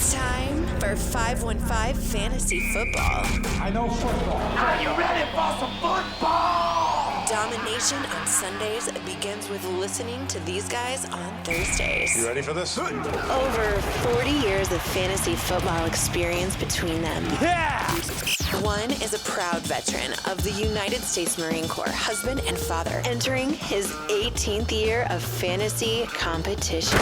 It's time for 515 Fantasy Football. I know football. Are you ready for some football? Domination on Sundays begins with listening to these guys on Thursdays. You ready for this? Over 40 years of fantasy football experience between them. Yeah! One is a proud veteran of the United States Marine Corps, husband and father, entering his 18th year of fantasy competition.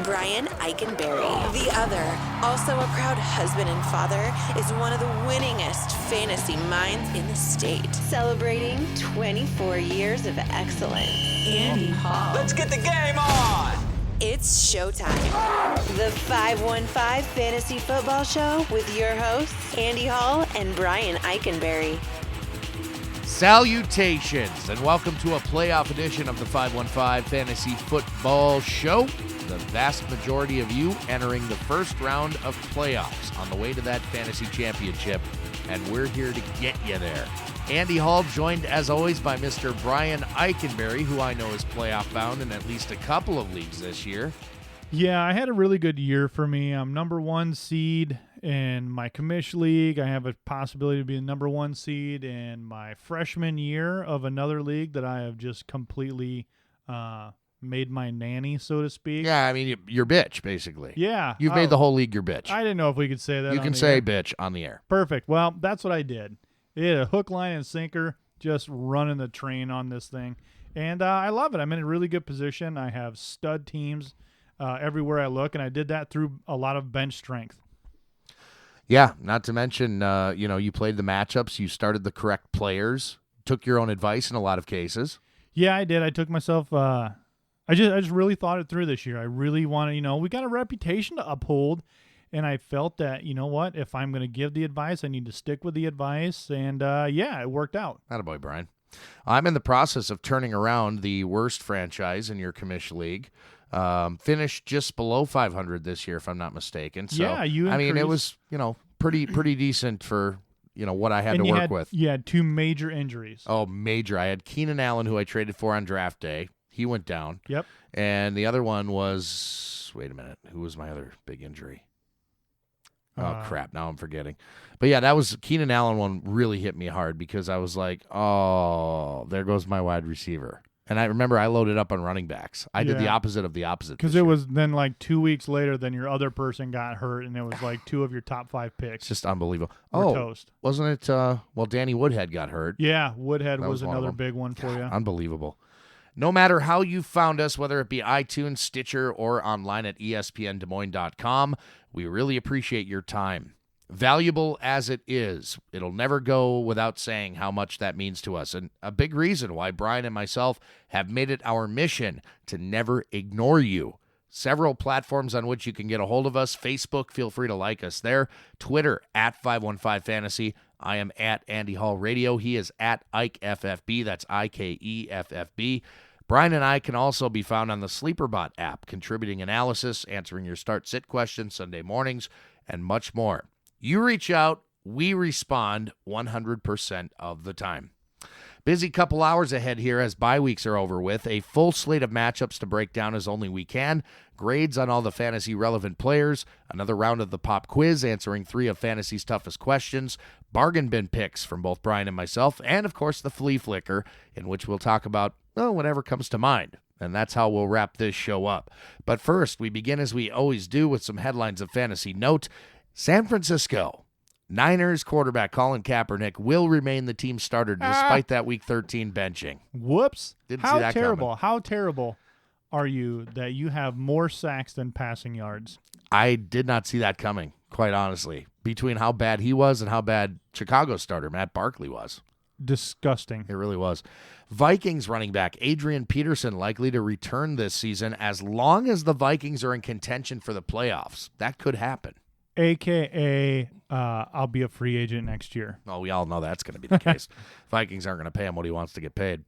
Brian Eikenberry. The other, also a proud husband and father, is one of the winningest fantasy minds in the state. Celebrating 24 years of excellence. Andy Hall. Let's get the game on! It's showtime. The 515 Fantasy Football Show with your hosts, Andy Hall and Brian Eikenberry. Salutations, and welcome to a playoff edition of the 515 Fantasy Football Show. The vast majority of you entering the first round of playoffs on the way to that fantasy championship, and we're here to get you there. Andy Hall joined, as always, by Mr. Brian Eikenberry, who I know is playoff bound in at least a couple of leagues this year. Yeah, I had a really good year for me. I'm number one seed in my commish league. I have a possibility to be the number one seed in my freshman year of another league that I have just completely made my nanny, so to speak. Yeah, I mean, your bitch, basically. Yeah. You've made the whole league your bitch. I didn't know if we could say that. You on can the say air. bitch on the air. Perfect. Well, that's what I did. It had a hook, line, and sinker, just running the train on this thing. And I love it. I'm in a really good position. I have stud teams everywhere I look, and I did that through a lot of bench strength. Yeah, not to mention, you played the matchups, you started the correct players, took your own advice in a lot of cases. Yeah, I did. I took myself I just really thought it through this year. I really want to, we got a reputation to uphold, and I felt that, you know what, if I'm going to give the advice, I need to stick with the advice, and it worked out. Attaboy, Brian. I'm in the process of turning around the worst franchise in your commish league. Finished just below 500 this year, if I'm not mistaken. So, yeah, you increased. I mean, it was, pretty decent for, what I had to work with. You had two major injuries. Oh, major. I had Keenan Allen, who I traded for on draft day. He went down. Yep. And the other one was, wait a minute, who was my other big injury? Oh, crap. Now I'm forgetting. But, yeah, that was Keenan Allen one really hit me hard because I was like, oh, there goes my wide receiver. And I remember I loaded up on running backs. I did the opposite of the opposite. Because it was then like 2 weeks later, then your other person got hurt, and it was like two of your top five picks. It's just unbelievable. Toast. Wasn't it? Danny Woodhead got hurt. Yeah, Woodhead was one of another them. big one for you. Unbelievable. No matter how you found us, whether it be iTunes, Stitcher, or online at espndesmoines.com, we really appreciate your time. Valuable as it is, it'll never go without saying how much that means to us. And a big reason why Brian and myself have made it our mission to never ignore you. Several platforms on which you can get a hold of us. Facebook, feel free to like us there. Twitter, at 515fantasy. I am at Andy Hall Radio. He is at IkeFFB. That's IKEFFB. Brian and I can also be found on the SleeperBot app, contributing analysis, answering your start-sit questions Sunday mornings, and much more. You reach out, we respond 100% of the time. Busy couple hours ahead here as bye weeks are over with. A full slate of matchups to break down as only we can. Grades on all the fantasy relevant players. Another round of the pop quiz answering 3 of fantasy's toughest questions. Bargain bin picks from both Brian and myself. And, of course, the flea flicker, in which we'll talk about, whatever comes to mind. And that's how we'll wrap this show up. But first, we begin as we always do with some headlines of fantasy note. San Francisco Niners quarterback Colin Kaepernick will remain the team starter despite that Week 13 benching. Whoops. Didn't see that coming. How terrible are you that you have more sacks than passing yards? I did not see that coming, quite honestly, between how bad he was and how bad Chicago's starter Matt Barkley was. Disgusting. It really was. Vikings running back Adrian Peterson likely to return this season as long as the Vikings are in contention for the playoffs. That could happen. AKA, I'll be a free agent next year. Well, we all know that's going to be the case. Vikings aren't going to pay him what he wants to get paid.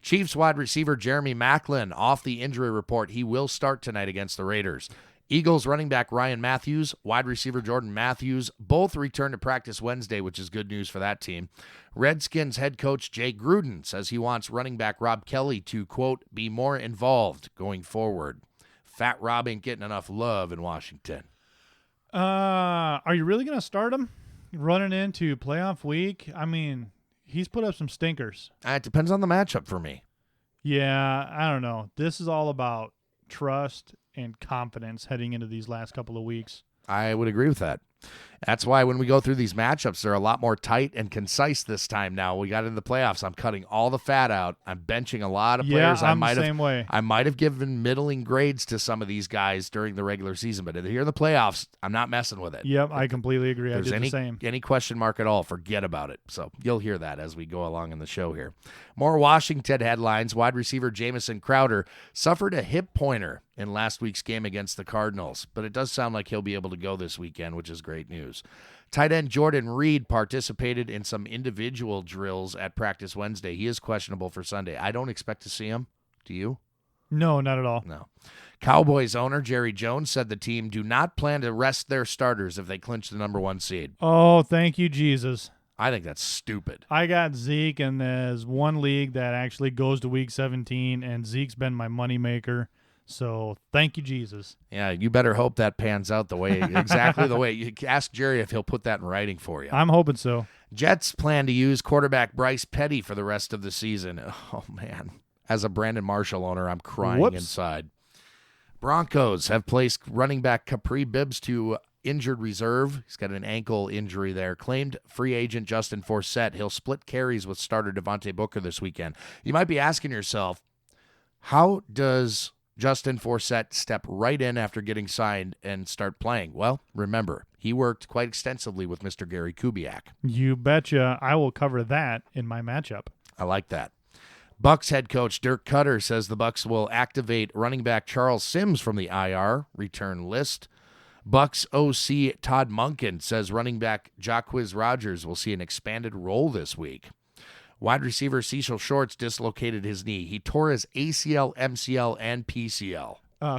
Chiefs wide receiver Jeremy Maclin off the injury report. He will start tonight against the Raiders. Eagles running back Ryan Matthews, wide receiver Jordan Matthews, both return to practice Wednesday, which is good news for that team. Redskins head coach Jay Gruden says he wants running back Rob Kelly to, quote, be more involved going forward. Fat Rob ain't getting enough love in Washington. Are you really going to start him running into playoff week? I mean, he's put up some stinkers. It depends on the matchup for me. Yeah, I don't know. This is all about trust and confidence heading into these last couple of weeks. I would agree with that. That's why when we go through these matchups, they're a lot more tight and concise this time now. We got into the playoffs. I'm cutting all the fat out. I'm benching a lot of players. I'm the same way. I might have given middling grades to some of these guys during the regular season, but here in the playoffs, I'm not messing with it. Yep, I completely agree. I did the same. Any question mark at all, forget about it. So you'll hear that as we go along in the show here. More Washington headlines. Wide receiver Jamison Crowder suffered a hip pointer in last week's game against the Cardinals, but it does sound like he'll be able to go this weekend, which is great news. Tight end Jordan Reed participated in some individual drills at practice Wednesday. He is questionable for Sunday. I don't expect to see him. Do you? No, not at all. No. Cowboys owner Jerry Jones said the team do not plan to rest their starters if they clinch the number 1 seed. Oh, thank you, Jesus. I think that's stupid. I got Zeke, and there's one league that actually goes to week 17, and Zeke's been my moneymaker. So thank you, Jesus. Yeah, you better hope that pans out exactly the way. You ask Jerry if he'll put that in writing for you. I'm hoping so. Jets plan to use quarterback Bryce Petty for the rest of the season. Oh, man. As a Brandon Marshall owner, I'm crying inside. Broncos have placed running back Capri Bibbs to injured reserve. He's got an ankle injury there. Claimed free agent Justin Forsett. He'll split carries with starter Devontae Booker this weekend. You might be asking yourself, how does Justin Forsett step right in after getting signed and start playing? Well, remember, he worked quite extensively with Mr. Gary Kubiak. You betcha. I will cover that in my matchup. I like that. Bucs head coach Dirk Cutter says the Bucs will activate running back Charles Sims from the IR return list. Bucs OC Todd Monken says running back Jacquizz Rodgers will see an expanded role this week. Wide receiver Cecil Shorts dislocated his knee. He tore his ACL, MCL, and PCL.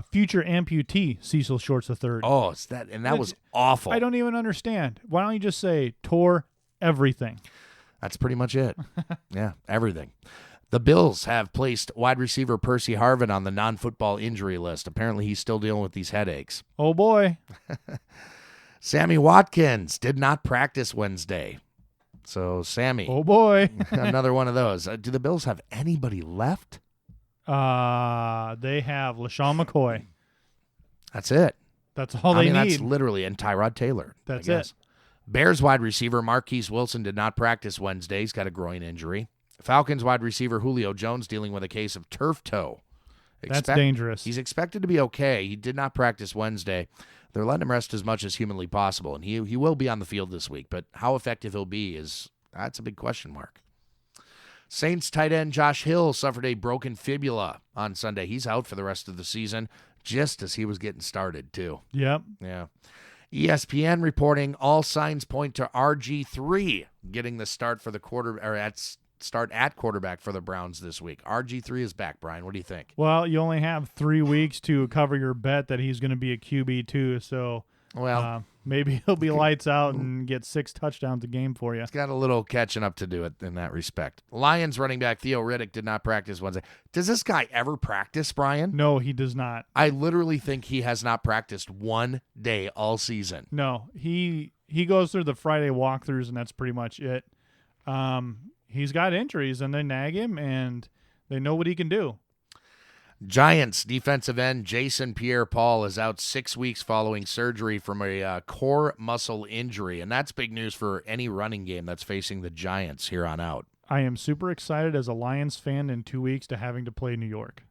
Future amputee Cecil Shorts III. Oh, it's that, and that was awful. I don't even understand. Why don't you just say tore everything? That's pretty much it. Yeah, everything. The Bills have placed wide receiver Percy Harvin on the non-football injury list. Apparently, he's still dealing with these headaches. Oh, boy. Sammy Watkins did not practice Wednesday. So, Sammy. Oh, boy. Another one of those. Do the Bills have anybody left? They have LaShawn McCoy. That's it. That's all they need. That's literally, and Tyrod Taylor. That's it. Bears wide receiver Marquise Wilson did not practice Wednesday. He's got a groin injury. Falcons wide receiver Julio Jones dealing with a case of turf toe. That's dangerous. He's expected to be okay. He did not practice Wednesday. They're letting him rest as much as humanly possible, and he will be on the field this week. But how effective he'll be that's a big question mark. Saints tight end Josh Hill suffered a broken fibula on Sunday. He's out for the rest of the season, just as he was getting started, too. Yep. Yeah. ESPN reporting all signs point to RG3 getting the start for the start at quarterback for the Browns this week. RG3 is back, Brian. What do you think? Well, you only have 3 weeks to cover your bet that he's going to be a QB too, so maybe he'll be lights out and get 6 touchdowns a game for you. He's got a little catching up to do it in that respect. Lions running back Theo Riddick did not practice Wednesday. Does this guy ever practice, Brian? No, he does not. I literally think he has not practiced one day all season. No, he goes through the Friday walkthroughs, and that's pretty much it. He's got injuries, and they nag him, and they know what he can do. Giants defensive end Jason Pierre-Paul is out 6 weeks following surgery from a core muscle injury, and that's big news for any running game that's facing the Giants here on out. I am super excited as a Lions fan in 2 weeks to having to play New York.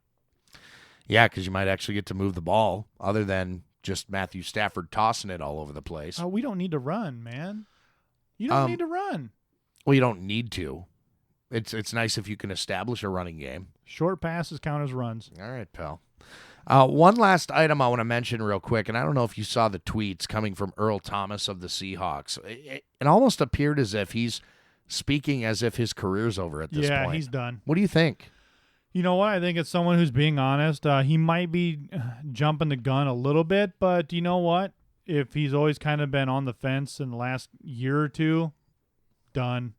Yeah, because you might actually get to move the ball other than just Matthew Stafford tossing it all over the place. Oh, we don't need to run, man. You don't need to run. Well, you don't need to. It's nice if you can establish a running game. Short passes count as runs. All right, pal. One last item I want to mention real quick, and I don't know if you saw the tweets coming from Earl Thomas of the Seahawks. It almost appeared as if he's speaking as if his career's over at this point. Yeah, he's done. What do you think? You know what? I think it's someone who's being honest. He might be jumping the gun a little bit, but you know what? If he's always kind of been on the fence in the last year or two, done.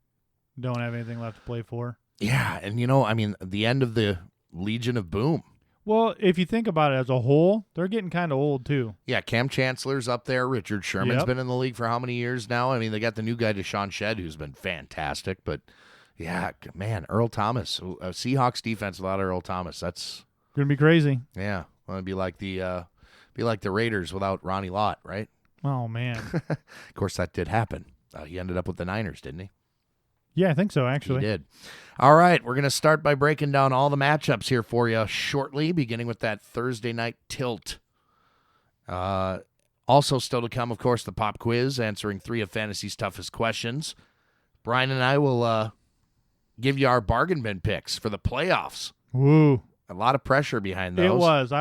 Don't have anything left to play for. Yeah, and the end of the Legion of Boom. Well, if you think about it as a whole, they're getting kind of old too. Yeah, Cam Chancellor's up there. Richard Sherman's Yep. been in the league for how many years now? I mean, they got the new guy, Deshaun Shedd, who's been fantastic. But, yeah, man, Earl Thomas. A Seahawks defense without Earl Thomas. That's, Gonna be crazy. yeah, well, it'd be like the Raiders without Ronnie Lott, right? Oh man. Of course, that did happen. He ended up with the Niners, didn't he? Yeah, I think so. Actually, He did. All right, we're going to start by breaking down all the matchups here for you shortly, beginning with that Thursday night tilt. Also still to come, of course, the pop quiz, answering 3 of fantasy's toughest questions. Brian and I will give you our bargain bin picks for the playoffs. Woo! A lot of pressure behind those. It was.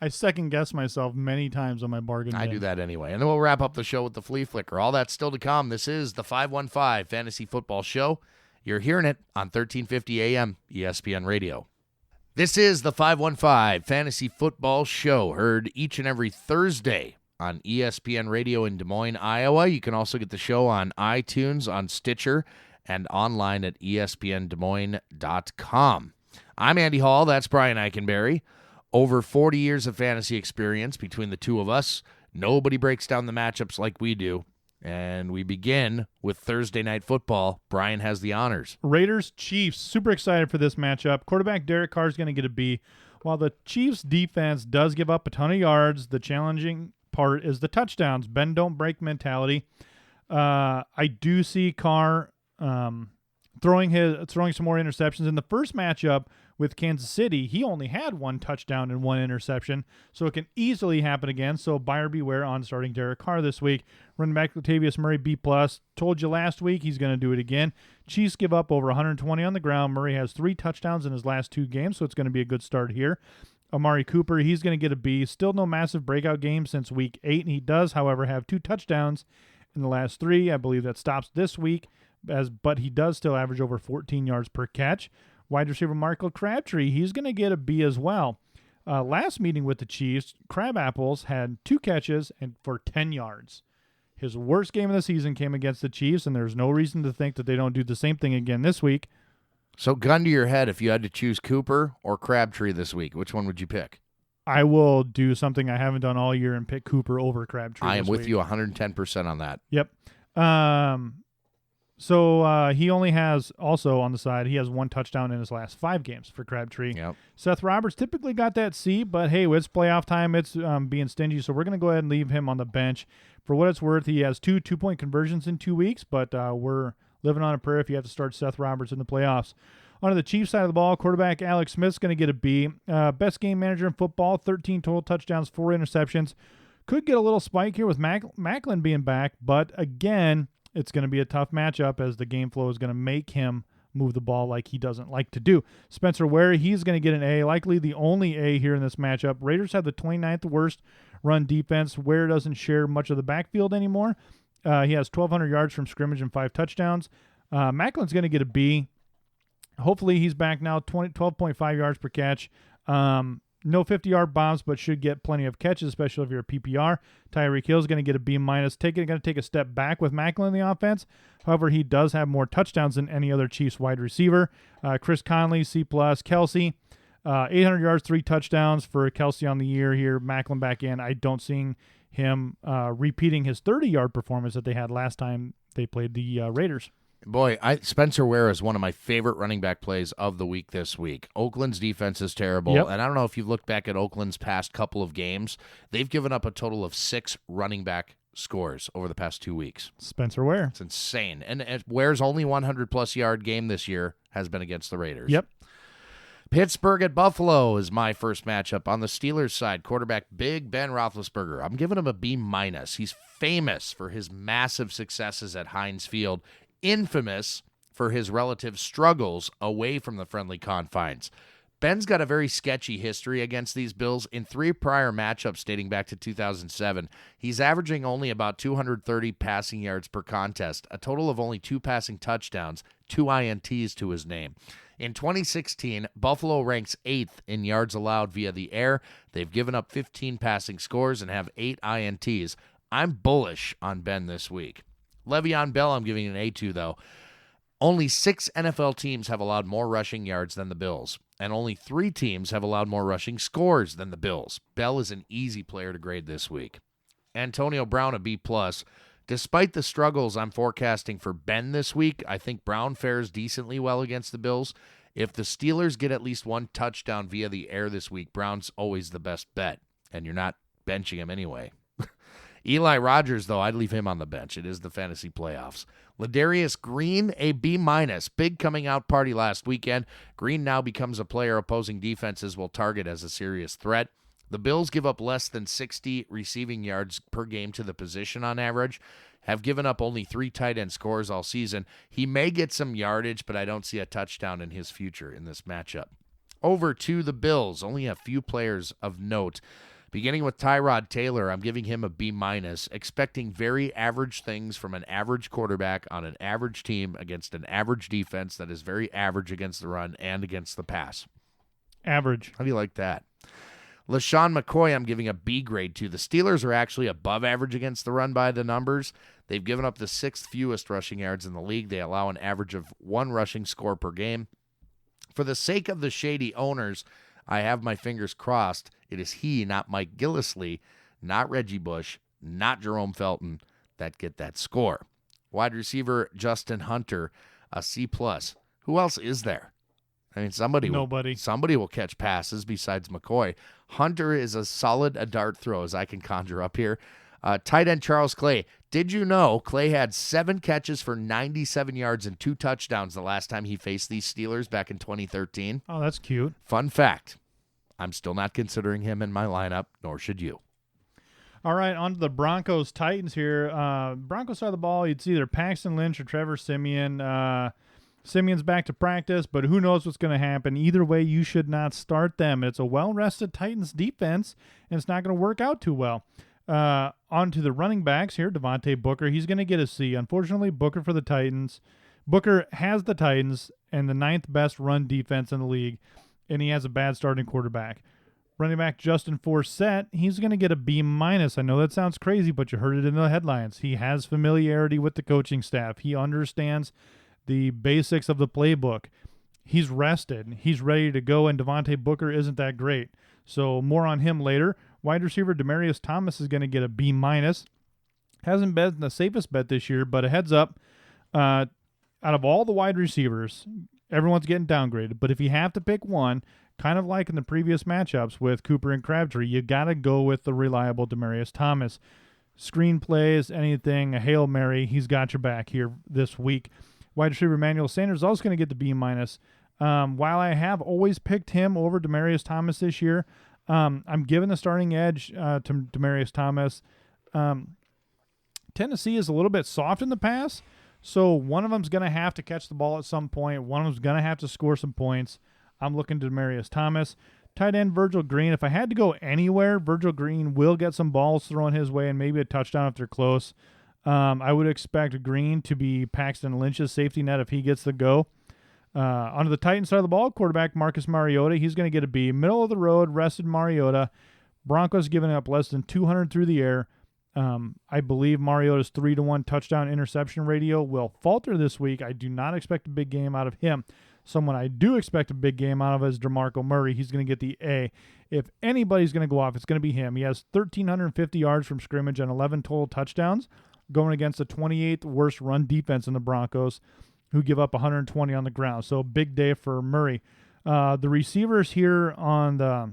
I second guessed myself many times on my bargain. I bin. do that anyway. And then we'll wrap up the show with the flea flicker. All that's still to come. This is the 515 Fantasy Football Show. You're hearing it on 1350 AM ESPN Radio. This is the 515 Fantasy Football Show, heard each and every Thursday on ESPN Radio in Des Moines, Iowa. You can also get the show on iTunes, on Stitcher, and online at espndesmoines.com. I'm Andy Hall. That's Brian Eikenberry. Over 40 years of fantasy experience between the two of us. Nobody breaks down the matchups like we do. And we begin with Thursday Night Football. Brian has the honors. Raiders Chiefs. Super excited for this matchup. Quarterback Derek Carr is going to get a B. While the Chiefs defense does give up a ton of yards, the challenging part is the touchdowns. Bend don't break mentality. I do see Carr throwing some more interceptions. In the first matchup with Kansas City, he only had 1 touchdown and 1 interception, so it can easily happen again. So buyer beware on starting Derek Carr this week. Running back Latavius Murray, B+. Told you last week he's going to do it again. Chiefs give up over 120 on the ground. Murray has 3 touchdowns in his last 2 games, so it's going to be a good start here. Amari Cooper, he's going to get a B. Still no massive breakout game since week 8, and he does, however, have 2 touchdowns in the last 3. I believe that stops this week, but he does still average over 14 yards per catch. Wide receiver Michael Crabtree, he's going to get a B as well. Last meeting with the Chiefs, Crabapples had 2 catches and for 10 yards. His worst game of the season came against the Chiefs, and there's no reason to think that they don't do the same thing again this week. So gun to your head, if you had to choose Cooper or Crabtree this week, which one would you pick? I will do something I haven't done all year and pick Cooper over Crabtree. I am with week. you 110% on that. Yep. So he only has, also on the side, he has 1 touchdown in his last 5 games for Crabtree. Yep. Seth Roberts typically got that C, but hey, it's playoff time. It's being stingy, so we're going to go ahead and leave him on the bench. For what it's worth, he has 2 2-point conversions in 2 weeks, but we're living on a prayer if you have to start Seth Roberts in the playoffs. On the Chiefs side of the ball, quarterback Alex Smith's going to get a B. Best game manager in football, 13 total touchdowns, 4 interceptions. Could get a little spike here with Macklin being back, but again, it's going to be a tough matchup as the game flow is going to make him move the ball like he doesn't like to do. Spencer Ware, he's going to get an A, likely the only A here in this matchup. Raiders have the 29th worst run defense. Ware doesn't share much of the backfield anymore. He has 1,200 yards from scrimmage and 5 touchdowns. Macklin's going to get a B. Hopefully he's back now, 12.5 yards per catch. No 50-yard bombs, but should get plenty of catches, especially if you're a PPR. Tyreek Hill's going to get a B-. Going to take a step back with Macklin in the offense. However, he does have more touchdowns than any other Chiefs wide receiver. Chris Conley, C+. Kelsey, 800 yards, 3 touchdowns for Kelsey on the year here. Macklin back in. I don't see him repeating his 30-yard performance that they had last time they played the Raiders. Boy, Spencer Ware is one of my favorite running back plays of the week this week. Oakland's defense is terrible, Yep. and I don't know if you've looked back at Oakland's past couple of games. They've given up a total of 6 running back scores over the past 2 weeks. Spencer Ware. It's insane. And Ware's only 100-plus yard game this year has been against the Raiders. Yep. Pittsburgh at Buffalo is my first matchup. On the Steelers side, quarterback Big Ben Roethlisberger. I'm giving him a B-. He's famous for his massive successes at Heinz Field, infamous for his relative struggles away from the friendly confines. Ben's got a very sketchy history against these Bills. In 3 prior matchups dating back to 2007, he's averaging only about 230 passing yards per contest, a total of only 2 passing touchdowns, 2 INTs to his name. In 2016, Buffalo ranks 8th in yards allowed via the air. They've given up 15 passing scores and have 8 INTs. I'm bullish on Ben this week. Le'Veon Bell, I'm giving an A to, though. Only 6 NFL teams have allowed more rushing yards than the Bills, and only 3 teams have allowed more rushing scores than the Bills. Bell is an easy player to grade this week. Antonio Brown, a B+. Despite the struggles I'm forecasting for Ben this week, I think Brown fares decently well against the Bills. If the Steelers get at least 1 touchdown via the air this week, Brown's always the best bet, and you're not benching him anyway. Eli Rogers, though, I'd leave him on the bench. It is the fantasy playoffs. Ladarius Green, a B-. Big coming out party last weekend. Green now becomes a player opposing defenses will target as a serious threat. The Bills give up less than 60 receiving yards per game to the position on average, have given up only 3 tight end scores all season. He may get some yardage, but I don't see a touchdown in his future in this matchup. Over to the Bills, only a few players of note. Beginning with Tyrod Taylor, I'm giving him a B-, expecting very average things from an average quarterback on an average team against an average defense that is very average against the run and against the pass. Average. How do you like that? LaShawn McCoy, I'm giving a B grade to. The Steelers are actually above average against the run by the numbers. They've given up the 6th fewest rushing yards in the league. They allow an average of 1 rushing score per game. For the sake of the shady owners, I have my fingers crossed. It is he, not Mike Gillislee, not Reggie Bush, not Jerome Felton, that get that score. Wide receiver Justin Hunter, a C+. Who else is there? I mean, Nobody. Somebody will catch passes besides McCoy. Hunter is as solid a dart throw as I can conjure up here. Tight end Charles Clay. Did you know Clay had 7 catches for 97 yards and 2 touchdowns the last time he faced these Steelers back in 2013? Oh, that's cute. Fun fact. I'm still not considering him in my lineup, nor should you. All right, on to the Broncos-Titans here. Broncos side of the ball, it's either Paxton Lynch or Trevor Siemian. Simeon's back to practice, but who knows what's going to happen. Either way, you should not start them. It's a well-rested Titans defense, and it's not going to work out too well. On to the running backs here, Devontae Booker. He's going to get a C. Unfortunately, Booker for the Titans. Booker has the Titans and the 9th best run defense in the league, and he has a bad starting quarterback. Running back Justin Forsett, he's going to get a B-. I know that sounds crazy, but you heard it in the headlines. He has familiarity with the coaching staff. He understands the basics of the playbook. He's rested. He's ready to go, and Devontae Booker isn't that great. So more on him later. Wide receiver Demaryius Thomas is going to get a B-. Hasn't been the safest bet this year, but a heads up, out of all the wide receivers, everyone's getting downgraded. But if you have to pick one, kind of like in the previous matchups with Cooper and Crabtree, you got to go with the reliable Demaryius Thomas. Screen plays, anything, a Hail Mary, he's got your back here this week. Wide receiver Emmanuel Sanders is also going to get the B-. While I have always picked him over Demaryius Thomas this year, I'm giving the starting edge to Demaryius Thomas. Tennessee is a little bit soft in the pass, so one of them's going to have to catch the ball at some point. One of them's going to have to score some points. I'm looking to Demaryius Thomas. Tight end Virgil Green. If I had to go anywhere, Virgil Green will get some balls thrown his way and maybe a touchdown if they're close. I would expect Green to be Paxton Lynch's safety net if he gets the go. Onto the Titans side of the ball, quarterback Marcus Mariota. He's going to get a B. Middle of the road, rested Mariota. Broncos giving up less than 200 through the air. I believe Mariota's 3-to-1 touchdown interception ratio will falter this week. I do not expect a big game out of him. Someone I do expect a big game out of is DeMarco Murray. He's going to get the A. If anybody's going to go off, it's going to be him. He has 1,350 yards from scrimmage and 11 total touchdowns, going against the 28th worst run defense in the Broncos, who give up 120 on the ground. So big day for Murray. The receivers here on the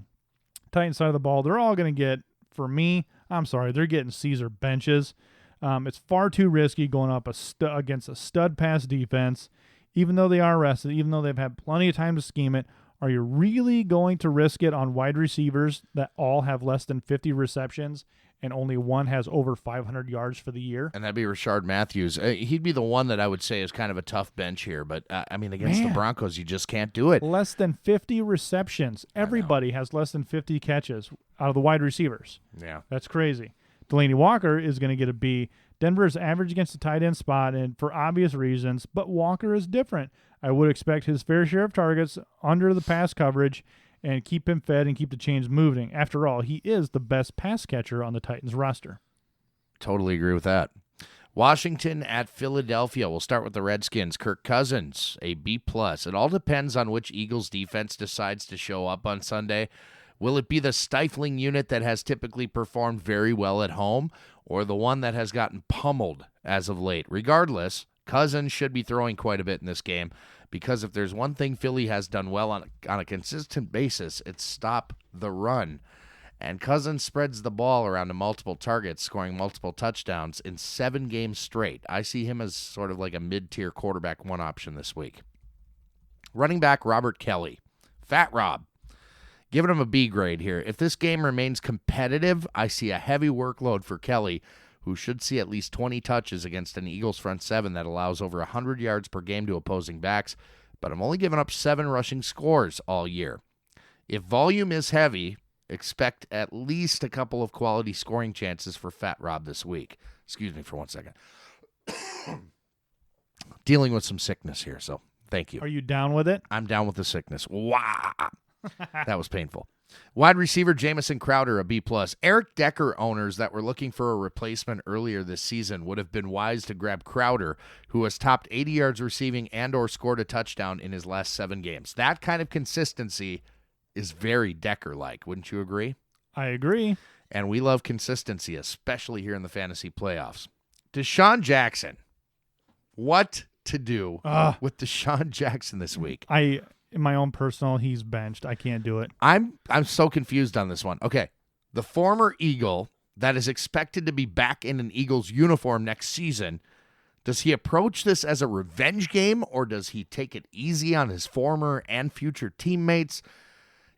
Titans side of the ball, they're all going to get, for me, I'm sorry, they're getting Caesar benches. It's far too risky going up against a stud pass defense. Even though they are rested, even though they've had plenty of time to scheme it, are you really going to risk it on wide receivers that all have less than 50 receptions and only one has over 500 yards for the year? And that'd be Rashard Matthews. He'd be the one that I would say is kind of a tough bench here. But, I mean, against the Broncos, you just can't do it. Less than 50 receptions. Everybody has less than 50 catches out of the wide receivers. Yeah. That's crazy. Delaney Walker is going to get a B. Denver is average against the tight end spot, and for obvious reasons, but Walker is different. I would expect his fair share of targets under the pass coverage and keep him fed and keep the chains moving. After all, he is the best pass catcher on the Titans roster. Totally agree with that. Washington at Philadelphia. We'll start with the Redskins. Kirk Cousins, a B+. It all depends on which Eagles defense decides to show up on Sunday. Will it be the stifling unit that has typically performed very well at home, or the one that has gotten pummeled as of late? Regardless, Cousins should be throwing quite a bit in this game, because if there's one thing Philly has done well on a consistent basis, it's stop the run. And Cousins spreads the ball around to multiple targets, scoring multiple touchdowns in 7 games straight. I see him as sort of like a mid-tier quarterback one option this week. Running back Robert Kelly. Fat Rob. Giving him a B grade here. If this game remains competitive, I see a heavy workload for Kelly, who should see at least 20 touches against an Eagles front seven that allows over 100 yards per game to opposing backs, but I'm only giving up 7 rushing scores all year. If volume is heavy, expect at least a couple of quality scoring chances for Fat Rob this week. Excuse me for 1 second. Dealing with some sickness here, so thank you. Are you down with it? I'm down with the sickness. Wow. That was painful. Wide receiver Jamison Crowder, a B+. Eric Decker owners that were looking for a replacement earlier this season would have been wise to grab Crowder, who has topped 80 yards receiving and or scored a touchdown in his last 7 games. That kind of consistency is very Decker-like. Wouldn't you agree? I agree. And we love consistency, especially here in the fantasy playoffs. Deshaun Jackson. What to do with Deshaun Jackson this week? In my own personal, he's benched. I can't do it. I'm so confused on this one. Okay, the former Eagle that is expected to be back in an Eagles uniform next season, does he approach this as a revenge game, or does he take it easy on his former and future teammates?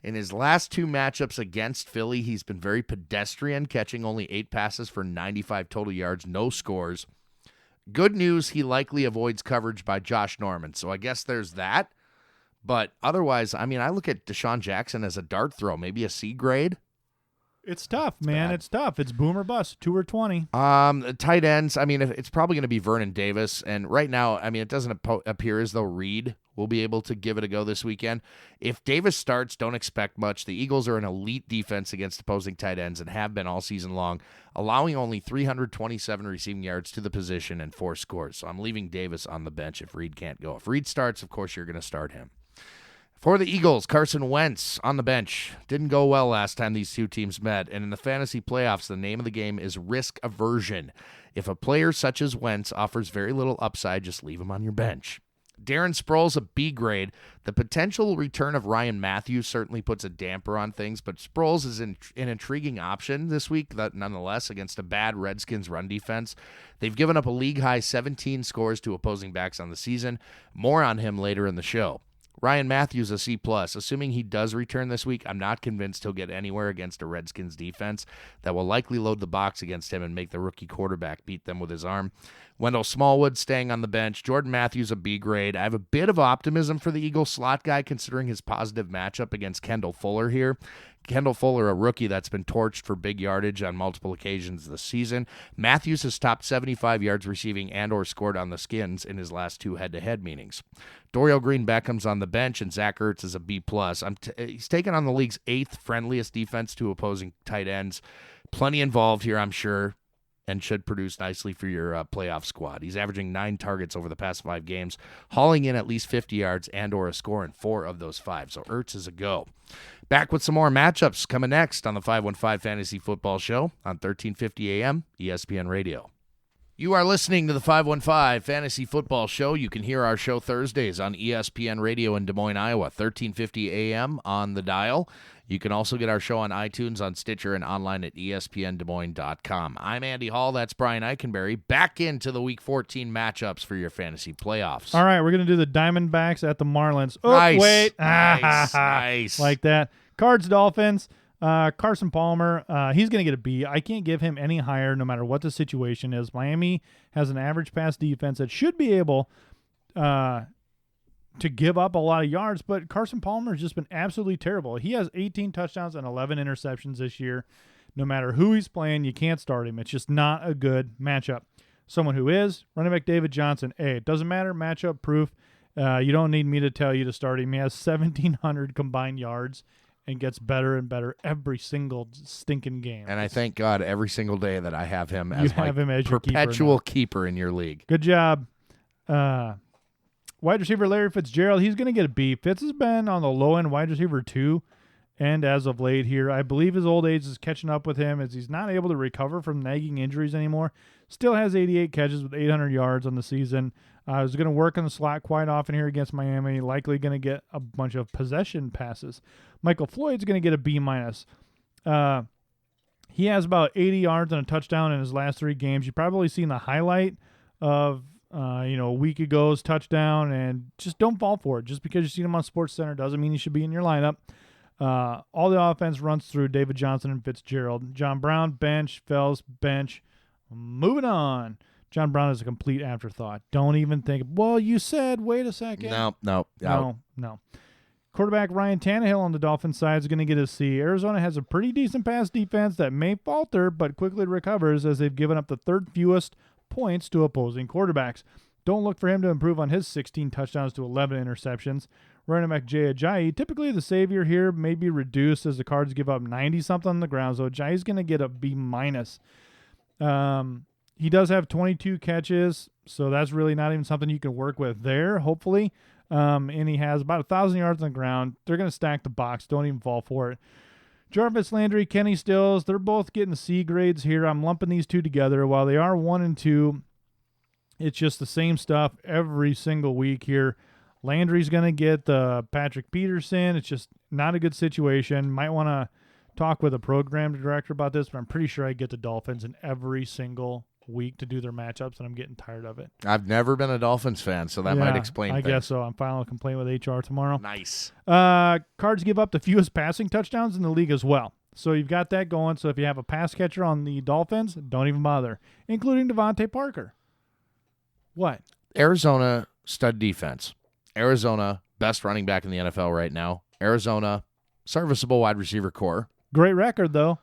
In his last 2 matchups against Philly, he's been very pedestrian, catching only 8 passes for 95 total yards, no scores. Good news, he likely avoids coverage by Josh Norman, so I guess there's that. But otherwise, I mean, I look at Deshaun Jackson as a dart throw, maybe a C grade. It's tough, man. It's tough. It's boom or bust, 2 or 20. Tight ends, I mean, it's probably going to be Vernon Davis. And right now, I mean, it doesn't appear as though Reed will be able to give it a go this weekend. If Davis starts, don't expect much. The Eagles are an elite defense against opposing tight ends and have been all season long, allowing only 327 receiving yards to the position and 4 scores. So I'm leaving Davis on the bench if Reed can't go. If Reed starts, of course, you're going to start him. For the Eagles, Carson Wentz on the bench. Didn't go well last time these two teams met, and in the fantasy playoffs, the name of the game is risk aversion. If a player such as Wentz offers very little upside, just leave him on your bench. Darren Sproles, a B grade. The potential return of Ryan Matthews certainly puts a damper on things, but Sproles is an intriguing option this week, nonetheless, against a bad Redskins run defense. They've given up a league-high 17 scores to opposing backs on the season. More on him later in the show. Ryan Matthews, a C+. Assuming he does return this week, I'm not convinced he'll get anywhere against a Redskins defense that will likely load the box against him and make the rookie quarterback beat them with his arm. Wendell Smallwood staying on the bench. Jordan Matthews, a B grade. I have a bit of optimism for the Eagles slot guy considering his positive matchup against Kendall Fuller here. Kendall Fuller, a rookie that's been torched for big yardage on multiple occasions this season. Matthews has topped 75 yards receiving and or scored on the Skins in his last 2 head-to-head meetings. Dorial Green-Beckham's on the bench, and Zach Ertz is a B+. He's taken on the league's 8th friendliest defense to opposing tight ends. Plenty involved here, I'm sure, and should produce nicely for your playoff squad. He's averaging 9 targets over the past 5 games, hauling in at least 50 yards and or a score in 4 of those 5. So Ertz is a go. Back with some more matchups coming next on the 515 Fantasy Football Show on 1350 AM ESPN Radio. You are listening to the 515 Fantasy Football Show. You can hear our show Thursdays on ESPN Radio in Des Moines, Iowa, 1350 AM on the dial. You can also get our show on iTunes, on Stitcher, and online at espndesmoines.com. I'm Andy Hall. That's Brian Eichenberry. Back into the Week 14 matchups for your fantasy playoffs. All right, we're going to do the Diamondbacks at the Marlins. Oh, Nice. wait. Nice. Like that. Cards, Dolphins. Carson Palmer, he's going to get a B. I can't give him any higher no matter what the situation is. Miami has an average pass defense that should be able to give up a lot of yards, but Carson Palmer has just been absolutely terrible. He has 18 touchdowns and 11 interceptions this year. No matter who he's playing, you can't start him. It's just not a good matchup. Someone who is, running back David Johnson, A. It doesn't matter, matchup proof. You don't need me to tell you to start him. He has 1,700 combined yards and gets better and better every single stinking game. And I thank God every single day that I have him You as have my him as your perpetual keeper in your league. Good job. Wide receiver Larry Fitzgerald, he's going to get a B. Fitz has been on the low end wide receiver 2, and as of late here, I believe his old age is catching up with him as he's not able to recover from nagging injuries anymore. Still has 88 catches with 800 yards on the season. He's going to work on the slot quite often here against Miami, likely going to get a bunch of possession passes. Michael Floyd's going to get a B-. He has about 80 yards and a touchdown in his last 3 games. You've probably seen the highlight of a week ago's touchdown, and just don't fall for it. Just because you've seen him on SportsCenter doesn't mean he should be in your lineup. All the offense runs through David Johnson and Fitzgerald. John Brown, bench. Fells, bench. Moving on. John Brown is a complete afterthought. Don't even think, well, you said, wait a second. No. Quarterback Ryan Tannehill on the Dolphins side is going to get a C. Arizona has a pretty decent pass defense that may falter, but quickly recovers as they've given up the 3rd fewest points to opposing quarterbacks. Don't look for him to improve on his 16 touchdowns to 11 interceptions. Running back Jay Ajayi, typically the savior here, may be reduced as the Cards give up 90-something on the ground, so Ajayi's going to get a B-. He does have 22 catches, so that's really not even something you can work with there, hopefully. And he has about 1,000 yards on the ground. They're going to stack the box. Don't even fall for it. Jarvis Landry, Kenny Stills, they're both getting C grades here. I'm lumping these two together. While they are 1 and 2, it's just the same stuff every single week here. Landry's going to get Patrick Peterson. It's just not a good situation. Might want to talk with a program director about this, but I'm pretty sure I get the Dolphins in every single week to do their matchups, and I'm getting tired of it. I've never been a Dolphins fan, so that might explain I things. guess so. I'm filing a complaint with HR tomorrow. Nice. Cards give up the fewest passing touchdowns in the league as well. So you've got that going. So if you have a pass catcher on the Dolphins, don't even bother, including Devontae Parker. What? Arizona, stud defense. Arizona, best running back in the NFL right now. Arizona, serviceable wide receiver core. Great record, though.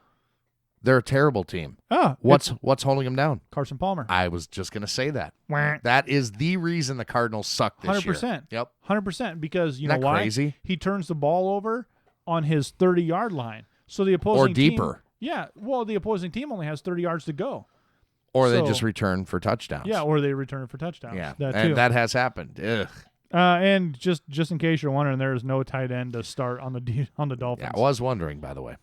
They're a terrible team. What's holding them down? Carson Palmer. I was just going to say that. Wah. That is the reason the Cardinals suck this 100%. year. Yep. 100%. Because you know Isn't that why? crazy? He turns the ball over on his 30-yard line. So the opposing Or deeper. The opposing team only has 30 yards to go. Or they just return for touchdowns. Yeah, or they return for touchdowns. Yeah, that that has happened. Ugh. And just in case you're wondering, there is no tight end to start on the Dolphins. Yeah, I was wondering, by the way.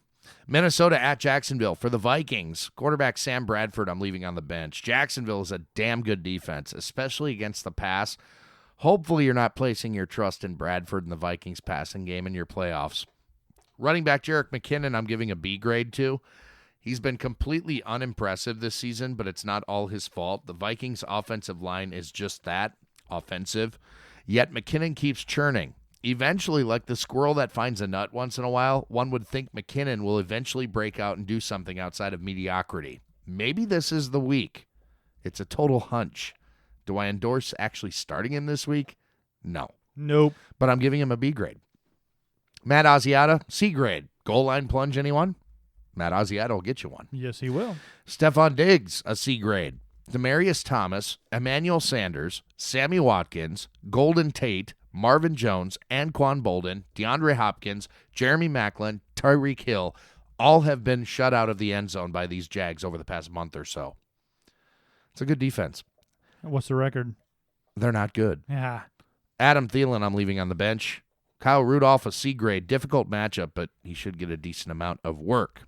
Minnesota at Jacksonville. For the Vikings, quarterback Sam Bradford I'm leaving on the bench. Jacksonville is a damn good defense, especially against the pass. Hopefully you're not placing your trust in Bradford and the Vikings passing game in your playoffs. Running back Jerick McKinnon I'm giving a B grade to. He's been completely unimpressive this season, but it's not all his fault. The Vikings' offensive line is just that, offensive. Yet McKinnon keeps churning. Eventually, like the squirrel that finds a nut once in a while, one would think McKinnon will eventually break out and do something outside of mediocrity. Maybe this is the week. It's a total hunch. Do I endorse actually starting him this week? No. Nope. But I'm giving him a B grade. Matt Asiata, C grade. Goal line plunge, anyone? Matt Asiata will get you one. Yes, he will. Stephon Diggs, a C grade. Demaryius Thomas, Emmanuel Sanders, Sammy Watkins, Golden Tate, Marvin Jones, Anquan Bolden, DeAndre Hopkins, Jeremy Maclin, Tyreek Hill, all have been shut out of the end zone by these Jags over the past month or so. It's a good defense. What's the record? They're not good. Yeah. Adam Thielen I'm leaving on the bench. Kyle Rudolph, a C grade. Difficult matchup, but he should get a decent amount of work.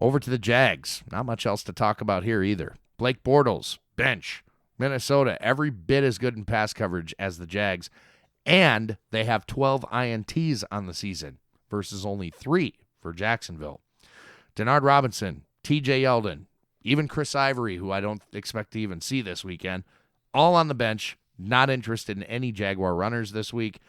Over to the Jags. Not much else to talk about here either. Blake Bortles, bench. Minnesota, every bit as good in pass coverage as the Jags. And they have 12 INTs on the season versus only 3 for Jacksonville. Denard Robinson, TJ Yeldon, even Chris Ivory, who I don't expect to even see this weekend, all on the bench, not interested in any Jaguar runners this week.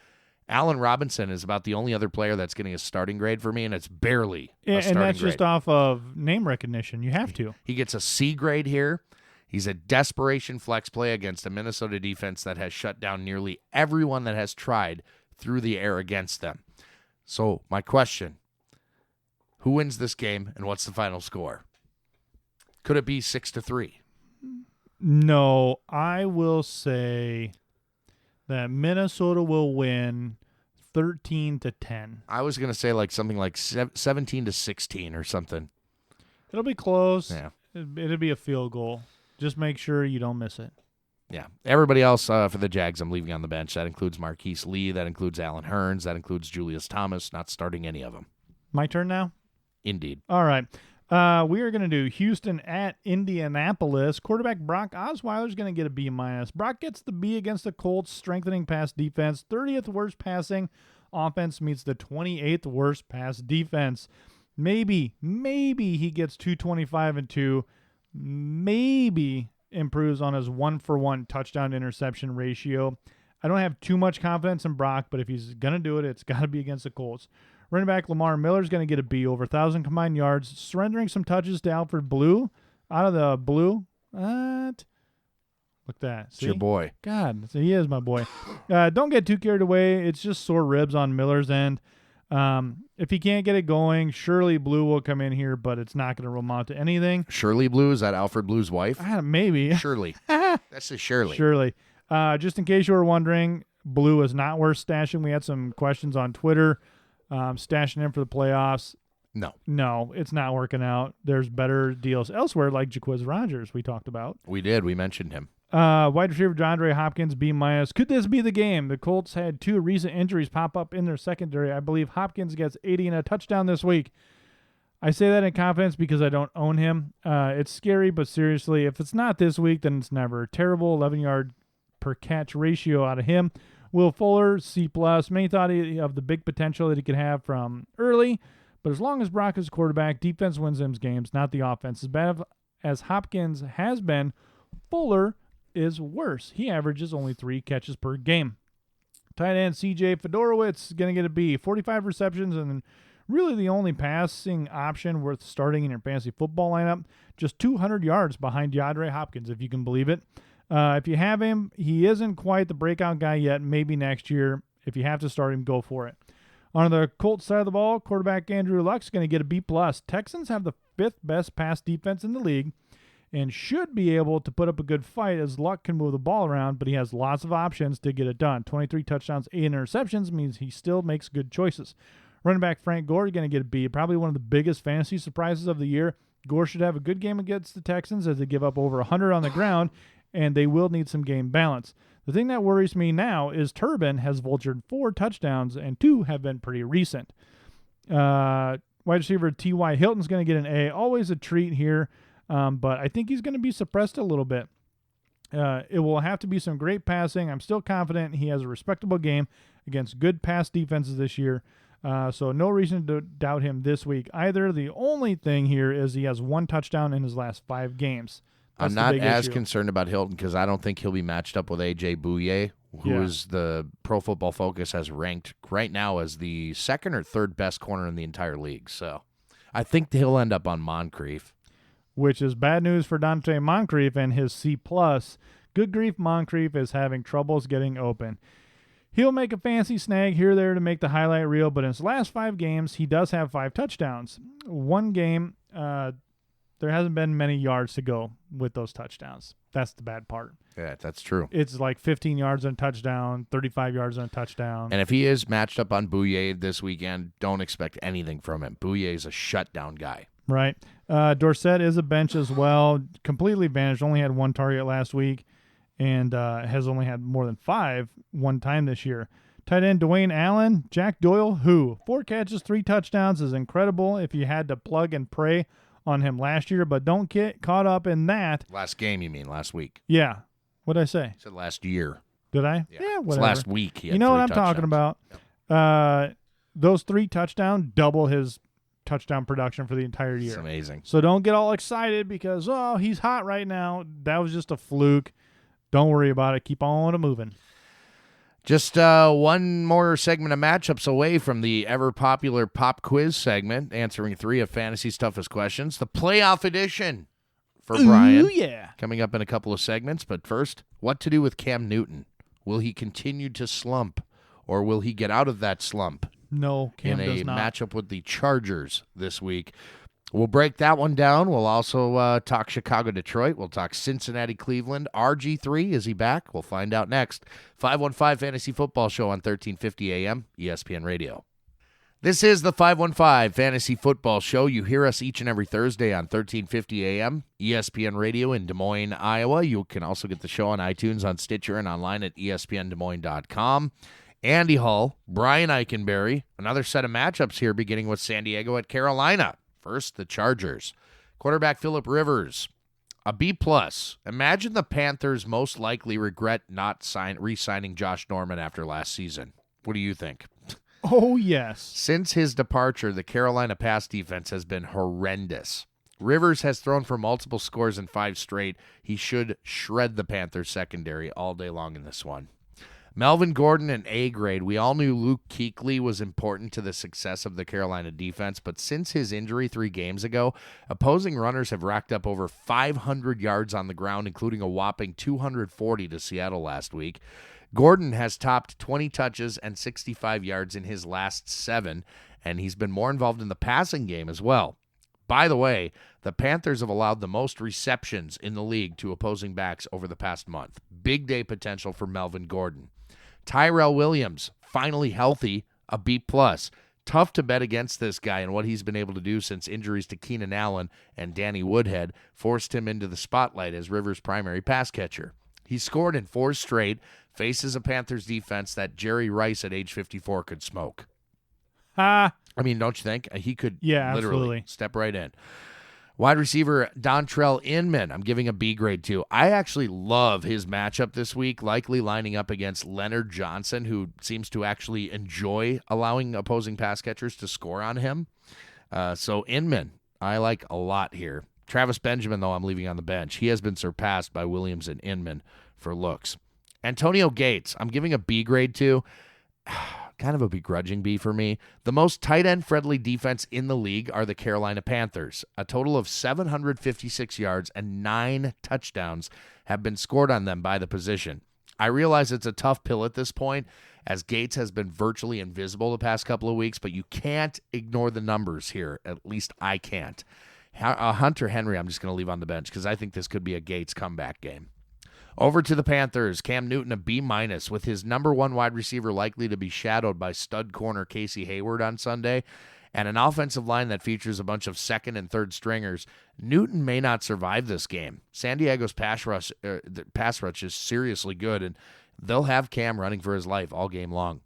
Allen Robinson is about the only other player that's getting a starting grade for me, and it's barely a starting grade. And that's just off of name recognition. You have to. He gets a C grade here. He's a desperation flex play against a Minnesota defense that has shut down nearly everyone that has tried through the air against them. So my question, who wins this game and what's the final score? Could it be 6-3? No, I will say that Minnesota will win 13-10. I was going to say like something like 17-16 or something. It'll be close. Yeah. It'll be a field goal. Just make sure you don't miss it. Yeah. Everybody else for the Jags I'm leaving on the bench. That includes Marquise Lee. That includes Alan Hearns. That includes Julius Thomas. Not starting any of them. My turn now? Indeed. All right. We are going to do Houston at Indianapolis. Quarterback Brock Osweiler is going to get a B-. Brock gets the B against the Colts, strengthening pass defense. 30th worst passing offense meets the 28th worst pass defense. Maybe he gets 225-2. Maybe improves on his 1-for-1 touchdown interception ratio. I don't have too much confidence in Brock, but if he's going to do it, it's got to be against the Colts. Running back Lamar Miller is going to get a B, over 1,000 combined yards, surrendering some touches to Alfred Blue. Out of the blue. What? Look at that. See? It's your boy. God, so he is my boy. Don't get too carried away. It's just sore ribs on Miller's end. If he can't get it going, surely Blue will come in here, but it's not going to amount to anything. Shirley Blue, is that Alfred Blue's wife? Maybe. Shirley. That's a Shirley. Surely. Just in case you were wondering, Blue is not worth stashing. We had some questions on Twitter. Stashing him for the playoffs. No, it's not working out. There's better deals elsewhere, like Jaquiz Rogers we talked about. We did. We mentioned him. Wide receiver DeAndre Hopkins, B-. Could this be the game? The Colts had 2 recent injuries pop up in their secondary. I believe Hopkins gets 80 and a touchdown this week. I say that in confidence because I don't own him. It's scary, but seriously, if it's not this week, then it's never. Terrible 11-yard per catch ratio out of him. Will Fuller, C+. Many thought of the big potential that he could have from early, but as long as Brock is quarterback, defense wins them games, not the offense. As bad as Hopkins has been, Fuller is worse. He averages only 3 catches per game. Tight end C.J. Fedorowicz is going to get a B. 45 receptions and really the only passing option worth starting in your fantasy football lineup. Just 200 yards behind DeAndre Hopkins, if you can believe it. If you have him, he isn't quite the breakout guy yet. Maybe next year. If you have to start him, go for it. On the Colts side of the ball, quarterback Andrew Luck's going to get a B+. Texans have the 5th best pass defense in the league and should be able to put up a good fight as Luck can move the ball around, but he has lots of options to get it done. 23 touchdowns, 8 interceptions means he still makes good choices. Running back Frank Gore is going to get a B. Probably one of the biggest fantasy surprises of the year. Gore should have a good game against the Texans as they give up over 100 on the ground, and they will need some game balance. The thing that worries me now is Turbin has vultured 4 touchdowns, and 2 have been pretty recent. Wide receiver T.Y. Hilton's going to get an A. Always a treat here, but I think he's going to be suppressed a little bit. It will have to be some great passing. I'm still confident he has a respectable game against good pass defenses this year, so no reason to doubt him this week either. The only thing here is he has 1 touchdown in his last 5 games. That's I'm not as concerned about Hilton because I don't think he'll be matched up with A.J. Bouye, who is the Pro Football Focus has ranked right now as the 2nd or 3rd best corner in the entire league. So I think he'll end up on Moncrief. Which is bad news for Dante Moncrief and his C+. Good grief, Moncrief is having troubles getting open. He'll make a fancy snag here or there to make the highlight reel, but in his last 5 games, he does have 5 touchdowns. One game, there hasn't been many yards to go with those touchdowns. That's the bad part. Yeah, that's true. It's like 15 yards on a touchdown, 35 yards on a touchdown. And if he is matched up on Bouye this weekend, don't expect anything from him. Bouye is a shutdown guy. Right. Dorsett is a bench as well. Completely vanished. Only had 1 target last week and has only had more than 5 one time this year. Tight end Dwayne Allen, Jack Doyle, who 4 catches, 3 touchdowns is incredible if you had to plug and pray on him last year, but don't get caught up in that. Last game, you mean, last week? Yeah. What'd I say? I said last year. Did I? Yeah, whatever. Last week. He had you know 3 what I'm touchdowns. talking about. Yep. Those 3 touchdowns double his touchdown production for the entire year. It's amazing. So don't get all excited because, he's hot right now. That was just a fluke. Don't worry about it. Keep on moving. Just one more segment of matchups away from the ever-popular pop quiz segment, answering 3 of Fantasy's toughest questions. The playoff edition for Brian. Ooh, yeah. Coming up in a couple of segments. But first, what to do with Cam Newton? Will he continue to slump, or will he get out of that slump No, Cam in a does not. matchup with the Chargers this week? We'll break that one down. We'll also talk Chicago-Detroit. We'll talk Cincinnati-Cleveland. RG3, is he back? We'll find out next. 515 Fantasy Football Show on 1350 AM, ESPN Radio. This is the 515 Fantasy Football Show. You hear us each and every Thursday on 1350 AM, ESPN Radio in Des Moines, Iowa. You can also get the show on iTunes, on Stitcher, and online at espndesmoines.com. Andy Hull, Brian Eikenberry, another set of matchups here beginning with San Diego at Carolina. First, the Chargers. Quarterback Phillip Rivers, a B+. Imagine the Panthers most likely regret not re-signing Josh Norman after last season. What do you think? Oh, yes. Since his departure, the Carolina pass defense has been horrendous. Rivers has thrown for multiple scores in 5 straight. He should shred the Panthers secondary all day long in this one. Melvin Gordon, an A grade. We all knew Luke Kuechly was important to the success of the Carolina defense, but since his injury 3 games ago, opposing runners have racked up over 500 yards on the ground, including a whopping 240 to Seattle last week. Gordon has topped 20 touches and 65 yards in his last 7, and he's been more involved in the passing game as well. By the way, the Panthers have allowed the most receptions in the league to opposing backs over the past month. Big day potential for Melvin Gordon. Tyrell Williams, finally healthy, a B+. Tough to bet against this guy and what he's been able to do since injuries to Keenan Allen and Danny Woodhead forced him into the spotlight as Rivers' primary pass catcher. He scored in 4 straight, faces a Panthers defense that Jerry Rice at age 54 could smoke. I mean, don't you think? He could literally absolutely step right in. Wide receiver Dontrell Inman, I'm giving a B grade to. I actually love his matchup this week, likely lining up against Leonard Johnson, who seems to actually enjoy allowing opposing pass catchers to score on him. So Inman, I like a lot here. Travis Benjamin, though, I'm leaving on the bench. He has been surpassed by Williams and Inman for looks. Antonio Gates, I'm giving a B grade to. Kind of a begrudging B for me. The most tight end friendly defense in the league are the Carolina Panthers. A total of 756 yards and 9 touchdowns have been scored on them by the position. I realize it's a tough pill at this point, as Gates has been virtually invisible the past couple of weeks, but you can't ignore the numbers here. At least I can't. Hunter Henry, I'm just going to leave on the bench because I think this could be a Gates comeback game. Over to the Panthers, Cam Newton a B-, with his number 1 wide receiver likely to be shadowed by stud corner Casey Hayward on Sunday, and an offensive line that features a bunch of second and third stringers. Newton may not survive this game. San Diego's pass rush is seriously good, and they'll have Cam running for his life all game long.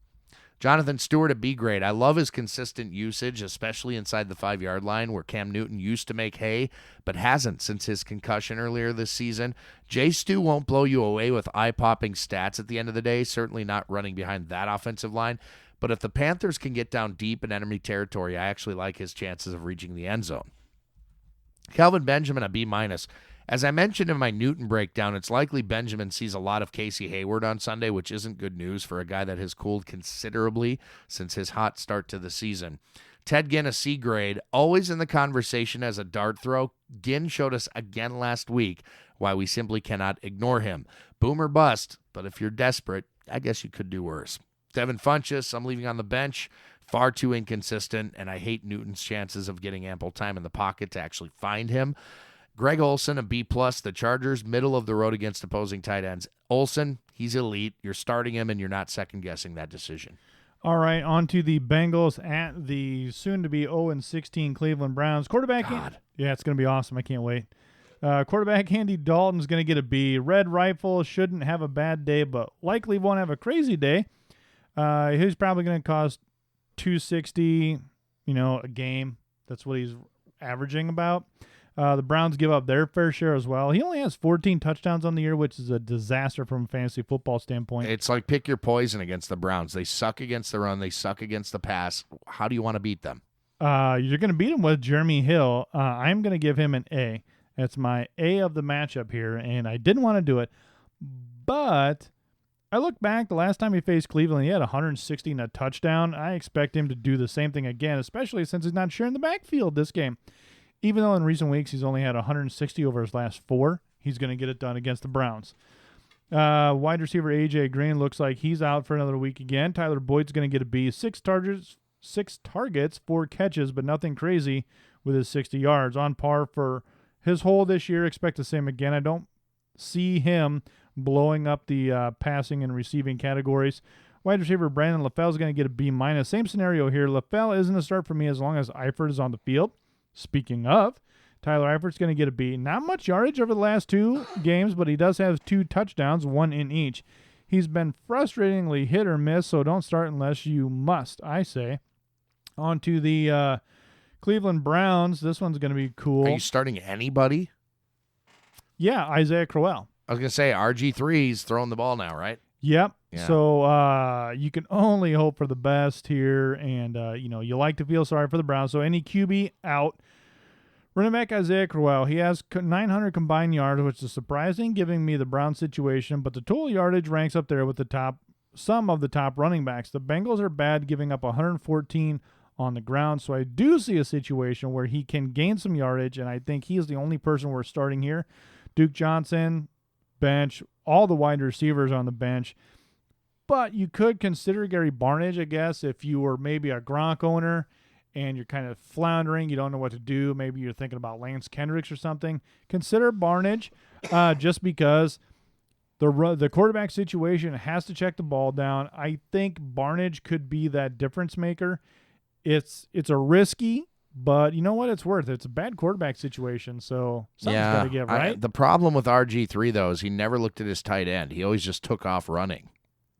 Jonathan Stewart, a B grade. I love his consistent usage, especially inside the 5-yard line where Cam Newton used to make hay, but hasn't since his concussion earlier this season. Jay Stu won't blow you away with eye-popping stats at the end of the day, certainly not running behind that offensive line. But if the Panthers can get down deep in enemy territory, I actually like his chances of reaching the end zone. Kelvin Benjamin, a B-. As I mentioned in my Newton breakdown, it's likely Benjamin sees a lot of Casey Hayward on Sunday, which isn't good news for a guy that has cooled considerably since his hot start to the season. Ted Ginn, a C grade, always in the conversation as a dart throw. Ginn showed us again last week why we simply cannot ignore him. Boom or bust, but if you're desperate, I guess you could do worse. Devin Funchess, I'm leaving on the bench. Far too inconsistent, and I hate Newton's chances of getting ample time in the pocket to actually find him. Greg Olsen, a B+. The Chargers, middle of the road against opposing tight ends. Olsen, he's elite. You're starting him, and you're not second-guessing that decision. All right, on to the Bengals at the soon-to-be 0-16 Cleveland Browns. Quarterback, yeah, it's going to be awesome. I can't wait. Quarterback Andy Dalton's going to get a B. Red Rifle shouldn't have a bad day, but likely won't have a crazy day. He's probably going to cost $260, a game. That's what he's averaging about. The Browns give up their fair share as well. He only has 14 touchdowns on the year, which is a disaster from a fantasy football standpoint. It's like pick your poison against the Browns. They suck against the run. They suck against the pass. How do you want to beat them? You're going to beat him with Jeremy Hill. I'm going to give him an A. That's my A of the matchup here, and I didn't want to do it. But I look back, the last time he faced Cleveland, he had 160 and a touchdown. I expect him to do the same thing again, especially since he's not sharing the backfield this game. Even though in recent weeks he's only had 160 over his last 4, he's going to get it done against the Browns. Wide receiver A.J. Green looks like he's out for another week again. Tyler Boyd's going to get a B. 6 targets, 4 catches, but nothing crazy with his 60 yards. On par for his whole this year. Expect the same again. I don't see him blowing up the passing and receiving categories. Wide receiver Brandon LaFell is going to get a B-. Same scenario here. LaFell isn't a start for me as long as Eifert is on the field. Speaking of, Tyler Eifert's going to get a B. Not much yardage over the last 2 games, but he does have 2 touchdowns, 1 in each. He's been frustratingly hit or miss, so don't start unless you must, I say. On to the Cleveland Browns. This one's going to be cool. Are you starting anybody? Yeah, Isaiah Crowell. I was going to say RG3's throwing the ball now, right? Yep. Yeah. So you can only hope for the best here, and you like to feel sorry for the Browns. So any QB out. Running back Isaiah Crowell, he has 900 combined yards, which is surprising, giving me the Browns situation, but the total yardage ranks up there with some of the top running backs. The Bengals are bad, giving up 114 on the ground, so I do see a situation where he can gain some yardage, and I think he's the only person we're starting here. Duke Johnson, bench, all the wide receivers on the bench, but you could consider Gary Barnidge, I guess, if you were maybe a Gronk owner and you're kind of floundering, you don't know what to do, maybe you're thinking about Lance Kendricks or something, consider Barnidge just because the quarterback situation has to check the ball down. I think Barnidge could be that difference maker. It's a risky, but you know what? It's worth it. It's a bad quarterback situation, so something's got to give, right? The problem with RG3, though, is he never looked at his tight end. He always just took off running.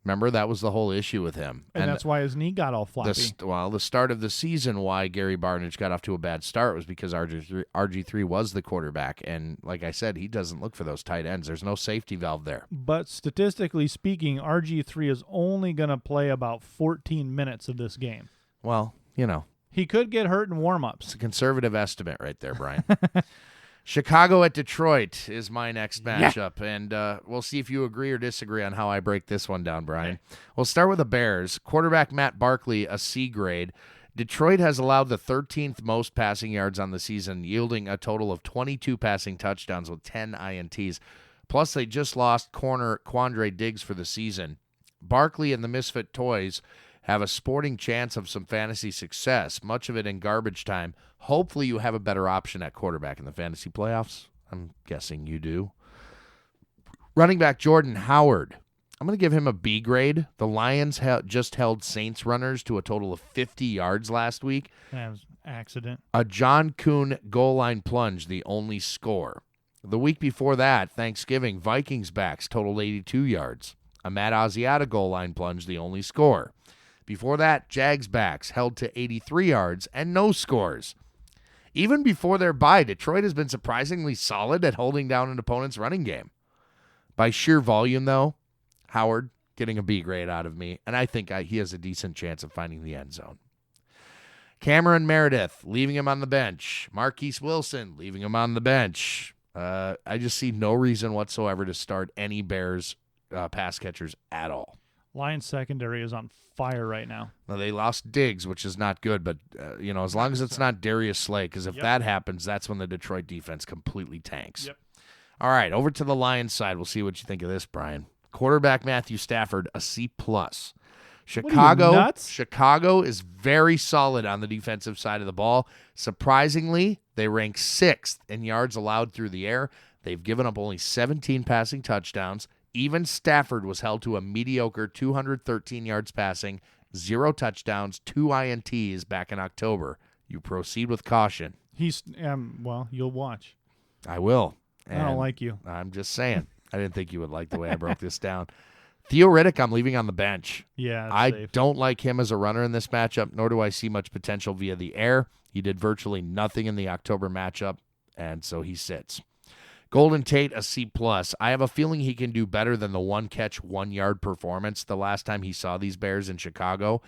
Remember, that was the whole issue with him. And that's why his knee got all floppy. The start of the season, why Gary Barnidge got off to a bad start was because RG3 was the quarterback. And like I said, he doesn't look for those tight ends. There's no safety valve there. But statistically speaking, RG3 is only going to play about 14 minutes of this game. Well, he could get hurt in warm-ups. It's a conservative estimate right there, Brian. Chicago at Detroit is my next matchup, and we'll see if you agree or disagree on how I break this one down, Brian. We'll start with the Bears. Quarterback Matt Barkley, a C grade. Detroit has allowed the 13th most passing yards on the season, yielding a total of 22 passing touchdowns with 10 INTs. Plus, they just lost corner Quandre Diggs for the season. Barkley and the Misfit Toys have a sporting chance of some fantasy success, much of it in garbage time. Hopefully you have a better option at quarterback in the fantasy playoffs. I'm guessing you do. Running back Jordan Howard. I'm going to give him a B grade. The Lions just held Saints runners to a total of 50 yards last week. That was an accident. A John Kuhn goal line plunge, the only score. The week before that, Thanksgiving, Vikings backs totaled 82 yards. A Matt Asiata goal line plunge, the only score. Before that, Jags backs held to 83 yards and no scores. Even before their bye, Detroit has been surprisingly solid at holding down an opponent's running game. By sheer volume, though, Howard getting a B grade out of me, and I think he has a decent chance of finding the end zone. Cameron Meredith, leaving him on the bench. Marquise Wilson, leaving him on the bench. I just see no reason whatsoever to start any Bears pass catchers at all. Lions secondary is on fire right now. Now, they lost Diggs, which is not good, but, as long as it's not Darius Slay, because if that happens, that's when the Detroit defense completely tanks. Yep. All right, over to the Lions side. We'll see what you think of this, Brian. Quarterback Matthew Stafford, a C+. Chicago is very solid on the defensive side of the ball. Surprisingly, they rank 6th in yards allowed through the air. They've given up only 17 passing touchdowns. Even Stafford was held to a mediocre 213 yards passing, 0 touchdowns, 2 INTs back in October. You proceed with caution. You'll watch. I will. I don't like you. I'm just saying. I didn't think you would like the way I broke this down. Theo Riddick, I'm leaving on the bench. Yeah, I safe. don't like him as a runner in this matchup, nor do I see much potential via the air. He did virtually nothing in the October matchup, and so he sits. Golden Tate, a C+. I have a feeling he can do better than the 1-catch, 1-yard performance the last time he saw these Bears in Chicago,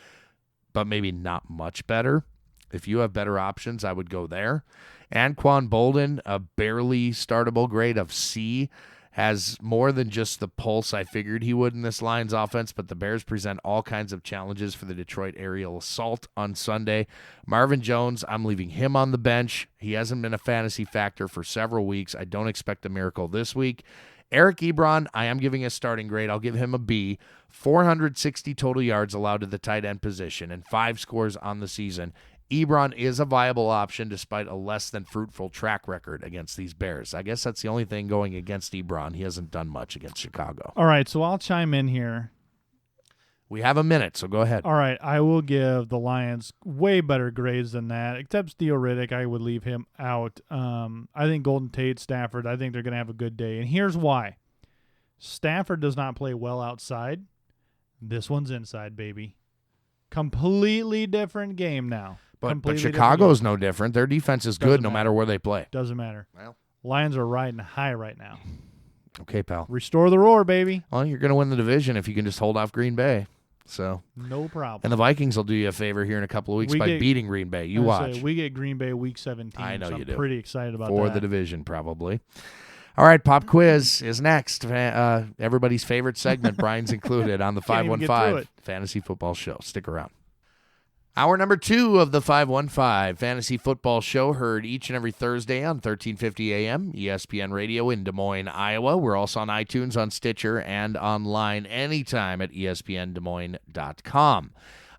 but maybe not much better. If you have better options, I would go there. Anquan Bolden, a barely startable grade of C, has more than just the pulse I figured he would in this Lions offense, but the Bears present all kinds of challenges for the Detroit aerial assault on Sunday. Marvin Jones, I'm leaving him on the bench. He hasn't been a fantasy factor for several weeks. I don't expect a miracle this week. Eric Ebron, I am giving a starting grade. I'll give him a B. 460 total yards allowed to the tight end position and 5 scores on the season. Ebron is a viable option despite a less than fruitful track record against these Bears. I guess that's the only thing going against Ebron. He hasn't done much against Chicago. All right, so I'll chime in here. We have a minute, so go ahead. All right, I will give the Lions way better grades than that, except Theo Riddick. I would leave him out. I think Golden Tate, Stafford, I think they're going to have a good day. And here's why. Stafford does not play well outside. This one's inside, baby. Completely different game now. But Chicago's no different. Their defense is good no matter where they play. Doesn't matter. Well, Lions are riding high right now. Okay, pal. Restore the roar, baby. Well, you're going to win the division if you can just hold off Green Bay. So no problem. And the Vikings will do you a favor here in a couple of weeks by beating Green Bay. You watch. We get Green Bay week 17. I know so you I'm do. Pretty excited about for that. the division, probably. All right, pop quiz is next. Everybody's favorite segment, Brian's included on the 515 Fantasy Football Show. Stick around. Hour number 2 of the 515 Fantasy Football Show, heard each and every Thursday on 1350 AM, ESPN Radio in Des Moines, Iowa. We're also on iTunes, on Stitcher, and online anytime at espndesmoines.com.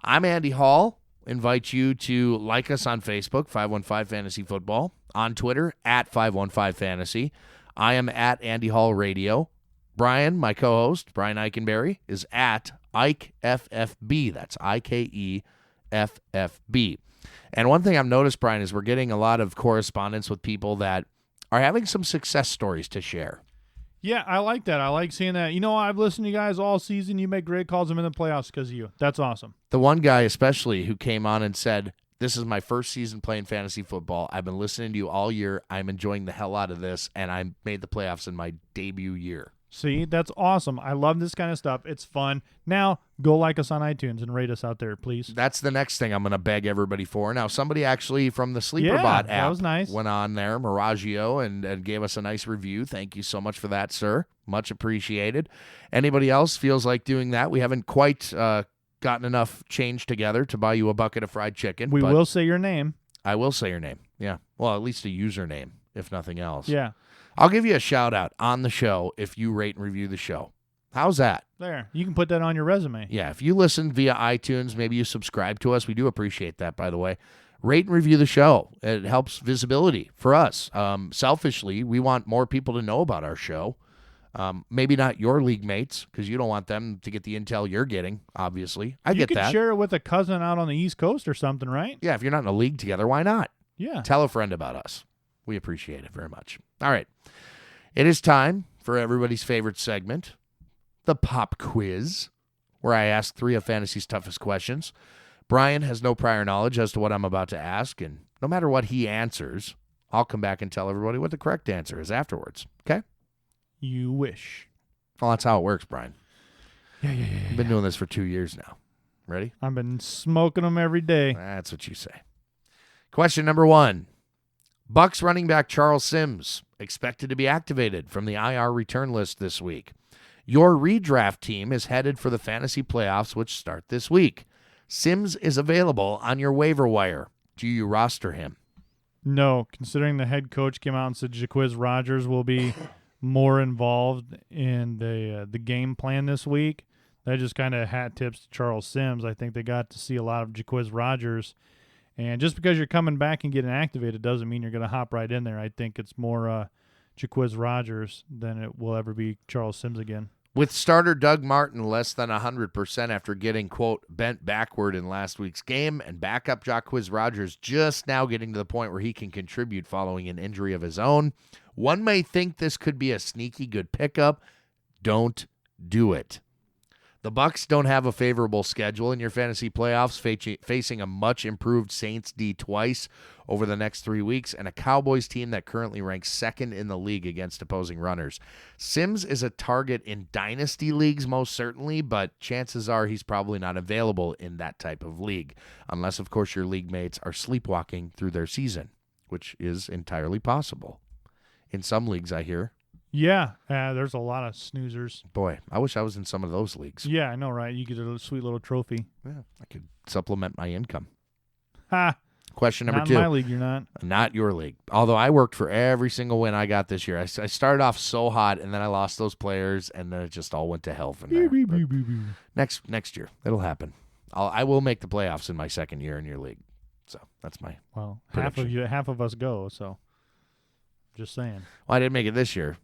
I'm Andy Hall. Invite you to like us on Facebook, 515 Fantasy Football, on Twitter, at 515 Fantasy. I am at Andy Hall Radio. Brian, my co-host, Brian Eikenberry, is at IkeFFB. That's IKEFFB. And one thing I've noticed, Brian, is we're getting a lot of correspondence with people that are having some success stories to share. Yeah, I like that. I like seeing that. You know, I've listened to you guys all season. You make great calls. I'm in the playoffs because of you. That's awesome. The one guy especially who came on and said, "This is my first season playing fantasy football. I've been listening to you all year. I'm enjoying the hell out of this, and I made the playoffs in my debut year." See, that's awesome. I love this kind of stuff. It's fun. Now, go like us on iTunes and rate us out there, please. That's the next thing I'm going to beg everybody for. Now, somebody actually from the SleeperBot app that was nice. went on there, Miragio, and gave us a nice review. Thank you so much for that, sir. Much appreciated. Anybody else feels like doing that? We haven't quite gotten enough change together to buy you a bucket of fried chicken. We will say your name. I will say your name, yeah. Well, at least a username, if nothing else. Yeah. I'll give you a shout-out on the show if you rate and review the show. How's that? There. You can put that on your resume. Yeah, if you listen via iTunes, maybe you subscribe to us. We do appreciate that, by the way. Rate and review the show. It helps visibility for us. Selfishly, we want more people to know about our show. Maybe not your league mates, because you don't want them to get the intel you're getting, obviously. I get that. You could share it with a cousin out on the East Coast or something, right? Yeah, if you're not in a league together, why not? Yeah. Tell a friend about us. We appreciate it very much. All right. It is time for everybody's favorite segment, the pop quiz, where I ask 3 of fantasy's toughest questions. Brian has no prior knowledge as to what I'm about to ask, and no matter what he answers, I'll come back and tell everybody what the correct answer is afterwards. Okay? You wish. Well, that's how it works, Brian. Yeah. I've been doing this for 2 years now. Ready? I've been smoking them every day. That's what you say. Question number 1. Bucks running back Charles Sims expected to be activated from the IR return list this week. Your redraft team is headed for the fantasy playoffs, which start this week. Sims is available on your waiver wire. Do you roster him? No, considering the head coach came out and said Jaquiz Rogers will be more involved in the game plan this week. That just kind of hat tips to Charles Sims. I think they got to see a lot of Jaquiz Rogers. And just because you're coming back and getting activated doesn't mean you're going to hop right in there. I think it's more Jaquiz Rogers than it will ever be Charles Sims again. With starter Doug Martin less than 100% after getting, quote, bent backward in last week's game, and backup Jaquiz Rogers just now getting to the point where he can contribute following an injury of his own, one may think this could be a sneaky good pickup. Don't do it. The Bucs don't have a favorable schedule in your fantasy playoffs, facing a much improved Saints D twice over the next 3 weeks, and a Cowboys team that currently ranks second in the league against opposing runners. Sims is a target in dynasty leagues most certainly, but chances are he's probably not available in that type of league, unless, of course, your league mates are sleepwalking through their season, which is entirely possible. In some leagues, I hear. Yeah, there's a lot of snoozers. Boy, I wish I was in some of those leagues. Yeah, I know, right? You get a sweet little trophy. Yeah, I could supplement my income. Ha! Question number not 2. Not in my league, you're not. Not your league. Although I worked for every single win I got this year. I started off so hot, and then I lost those players, and then it just all went to hell from there. Next year, it'll happen. I will make the playoffs in my second year in your league. So that's my Well, prediction. half of us go. So, just saying. Well, I didn't make it this year.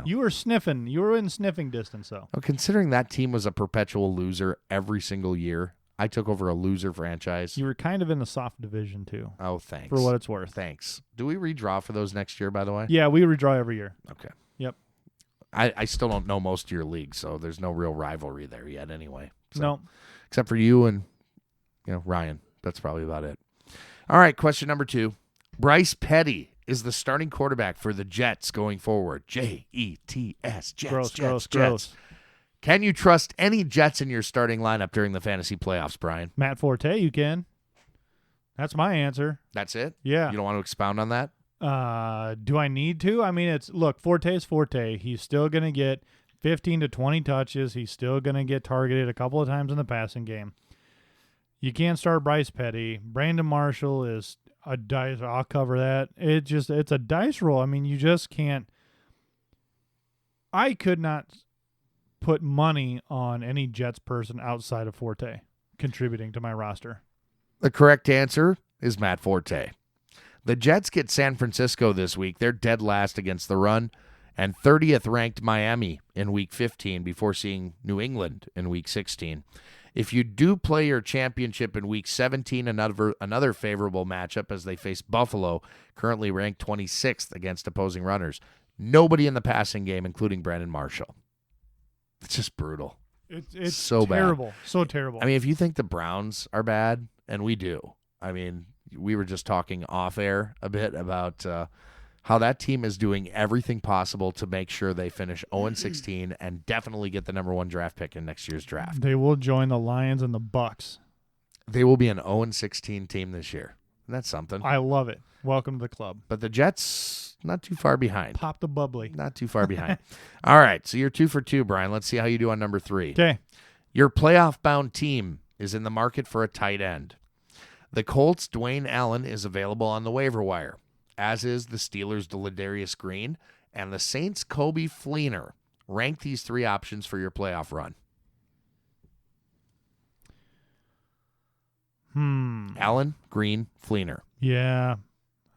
You were sniffing. You were in sniffing distance, though. Well, considering that team was a perpetual loser every single year, I took over a loser franchise. You were kind of in the soft division too. Oh, thanks. For what it's worth. Thanks. Do we redraw for those next year, by the way? Yeah, we redraw every year. Okay. Yep. I still don't know most of your leagues, so there's no real rivalry there yet anyway. So, No. except for you and Ryan. That's probably about it. All right, question number 2. Bryce Petty is the starting quarterback for the Jets going forward. Jets. Jets. Gross. Can you trust any Jets in your starting lineup during the fantasy playoffs, Brian? Matt Forte, you can. That's my answer. That's it? Yeah. You don't want to expound on that? Do I need to? I mean, Forte is Forte. He's still going to get 15 to 20 touches. He's still going to get targeted a couple of times in the passing game. You can't start Bryce Petty. Brandon Marshall is a dice. I'll cover that. It's a dice roll. I mean, you just can't. I could not put money on any Jets person outside of Forte contributing to my roster. The correct answer is Matt Forte. The Jets get San Francisco this week. They're dead last against the run, and 30th ranked Miami in Week 15 before seeing New England in Week 16. If you do play your championship in Week 17, another favorable matchup as they face Buffalo, currently ranked 26th against opposing runners. Nobody in the passing game, including Brandon Marshall. It's just brutal. It's so terrible. bad. So terrible. I mean, if you think the Browns are bad, and we do, I mean, we were just talking off air a bit about how that team is doing everything possible to make sure they finish 0-16 and definitely get the number 1 draft pick in next year's draft. They will join the Lions and the Bucks. They will be an 0-16 team this year. That's something. I love it. Welcome to the club. But the Jets, not too far behind. Pop the bubbly. Not too far behind. All right, so you're 2 for 2, Brian. Let's see how you do on number 3. Okay. Your playoff-bound team is in the market for a tight end. The Colts' Dwayne Allen is available on the waiver wire, as is the Steelers' Ladarius Green, and the Saints' Kobe Fleener. Rank these 3 options for your playoff run. Allen, Green, Fleener. Yeah.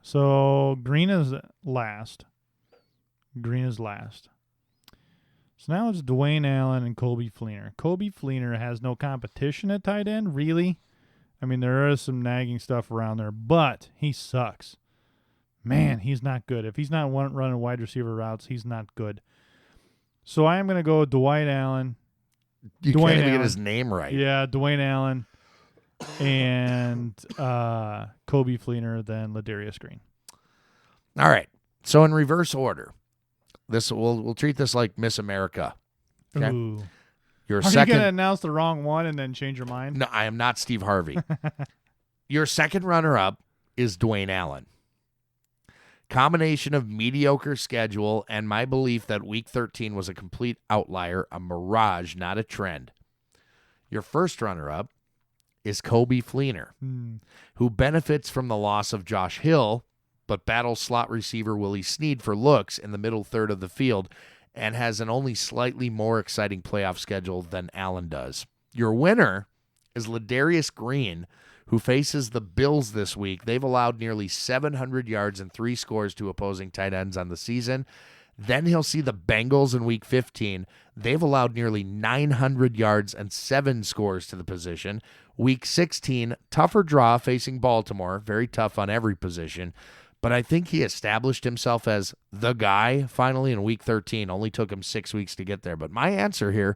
So Green is last. So now it's Dwayne Allen and Kobe Fleener. Kobe Fleener has no competition at tight end, really. I mean, there is some nagging stuff around there, but he sucks. Man, he's not good. If he's not running wide receiver routes, he's not good. So I am going to go with Dwight Allen. You can't even get his name right. Yeah, Dwayne Allen and Kobe Fleener, then Ladarius Green. All right. So in reverse order, we'll treat this like Miss America. Okay? Ooh. Your Are second. you going to announce the wrong one and then change your mind? No, I am not Steve Harvey. Your second runner-up is Dwayne Allen. Combination of mediocre schedule and my belief that Week 13 was a complete outlier, a mirage, not a trend. Your first runner-up is Kobe Fleener, who benefits from the loss of Josh Hill, but battles slot receiver Willie Snead for looks in the middle third of the field and has an only slightly more exciting playoff schedule than Allen does. Your winner is Ladarius Green, who faces the Bills this week. They've allowed nearly 700 yards and 3 scores to opposing tight ends on the season. Then he'll see the Bengals in Week 15. They've allowed nearly 900 yards and 7 scores to the position. Week 16, tougher draw facing Baltimore. Very tough on every position. But I think he established himself as the guy finally in Week 13. Only took him 6 weeks to get there. But my answer here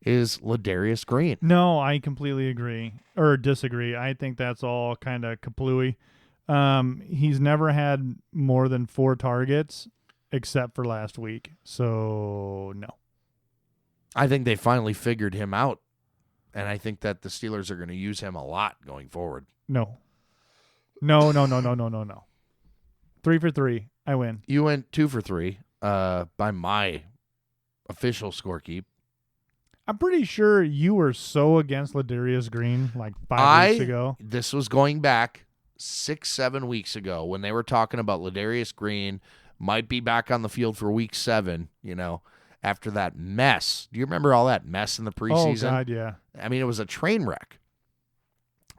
is Ladarius Green. No, I completely agree or disagree. I think that's all kind of kaplooey. He's never had more than 4 targets except for last week. So, no. I think they finally figured him out. And I think that the Steelers are going to use him a lot going forward. No. 3 for 3. I win. You went 2 for 3 by my official scorekeep. I'm pretty sure you were so against Ladarius Green like 5 weeks ago. This was going back 6-7 weeks ago when they were talking about Ladarius Green might be back on the field for Week 7, after that mess. Do you remember all that mess in the preseason? Oh, God, yeah. I mean, it was a train wreck.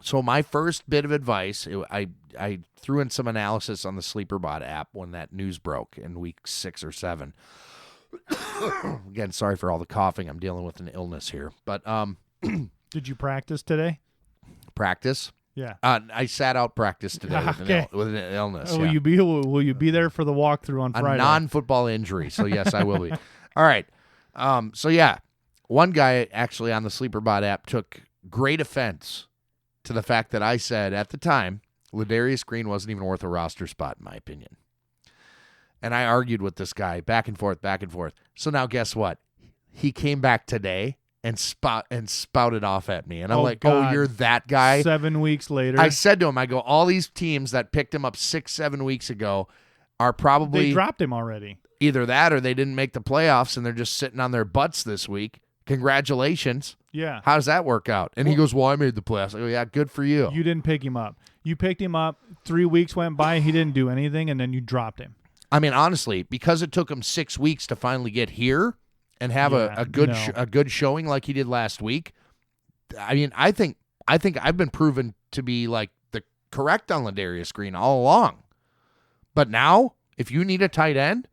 So my first bit of advice, I threw in some analysis on the SleeperBot app when that news broke in week 6 or 7. Again, sorry for all the coughing. I'm dealing with an illness here. But Did you practice today? practice. Yeah. I sat out practice today Okay. with an illness. Will you be there for the walkthrough on Friday? A non-football injury. So yes, I will be. All right. So yeah, one guy actually on the SleeperBot app took great offense to the fact that I said at the time Ladarius Green wasn't even worth a roster spot, in my opinion. And I argued with this guy back and forth. So now guess what? He came back today and spouted off at me. And I'm like, God. oh, you're that guy? 7 weeks later. I said to him, I go, all these teams that picked him up 6-7 weeks ago are probably they dropped him already. either that or they didn't make the playoffs and they're just sitting on their butts this week. Congratulations. Yeah. How does that work out? And he goes, well, I made the playoffs. I go, yeah, good for you. You didn't pick him up. You picked him up. 3 weeks went by. He didn't do anything, and then you dropped him. I mean, honestly, because it took him 6 weeks to finally get here and have a good showing like he did last week. I mean, I think I've been proven to be like the correct on Ladarius Green all along. But now, if you need a tight end,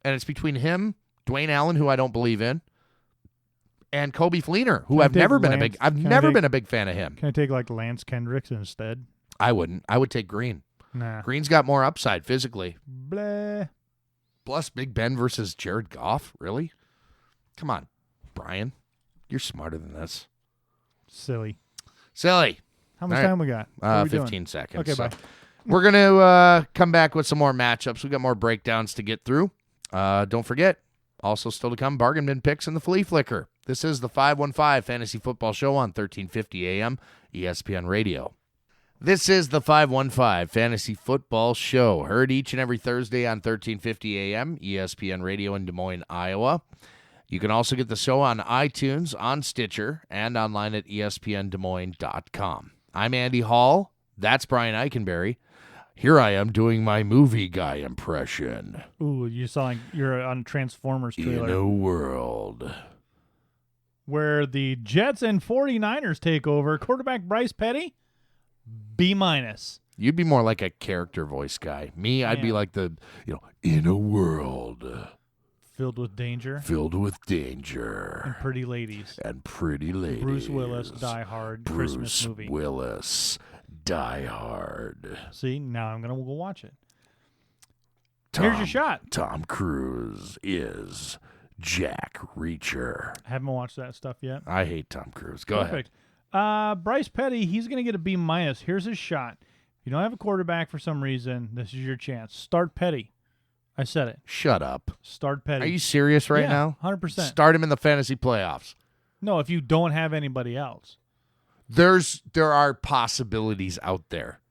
and it's between him, Dwayne Allen, who I don't believe in, and Kobe Fleener, who I've never been a big fan of him. Can I take like Lance Kendricks instead? I wouldn't. I would take Green. Nah. Green's got more upside physically. Blah. Plus Big Ben versus Jared Goff. Really? Come on, Brian. You're smarter than this. Silly. How much time we got? What are we 15 doing? seconds. Okay, So bye. we're going to come back with some more matchups. We got more breakdowns to get through. Don't forget, also still to come, bargain bin picks and the flea flicker. This is the 515 Fantasy Football Show on 1350 AM ESPN Radio. This is the 515 Fantasy Football Show, heard each and every Thursday on 1350 AM ESPN Radio in Des Moines, Iowa. You can also get the show on iTunes, on Stitcher, and online at espndesmoines.com. I'm Andy Hall. That's Brian Eikenberry. Here I am doing my movie guy impression. Ooh, you sound like you're on Transformers trailer. In a world where the Jets and 49ers take over. Quarterback Bryce Petty, B-. You'd be more like a character voice guy. Me, I'd be like in a world filled with danger. And pretty ladies. Bruce Willis, Die Hard, Christmas movie. Bruce Willis, Die Hard. See, now I'm going to go watch it. Here's your shot. Tom Cruise is Jack Reacher. I haven't watched that stuff yet. I hate Tom Cruise. Go Perfect. Bryce Petty, he's going to get a B-. Here's his shot. If you don't have a quarterback for some reason, this is your chance. Start Petty. I said it. Shut up. Start Petty. Are you serious right now? 100%. Start him in the fantasy playoffs. No, if you don't have anybody else. There are possibilities out there.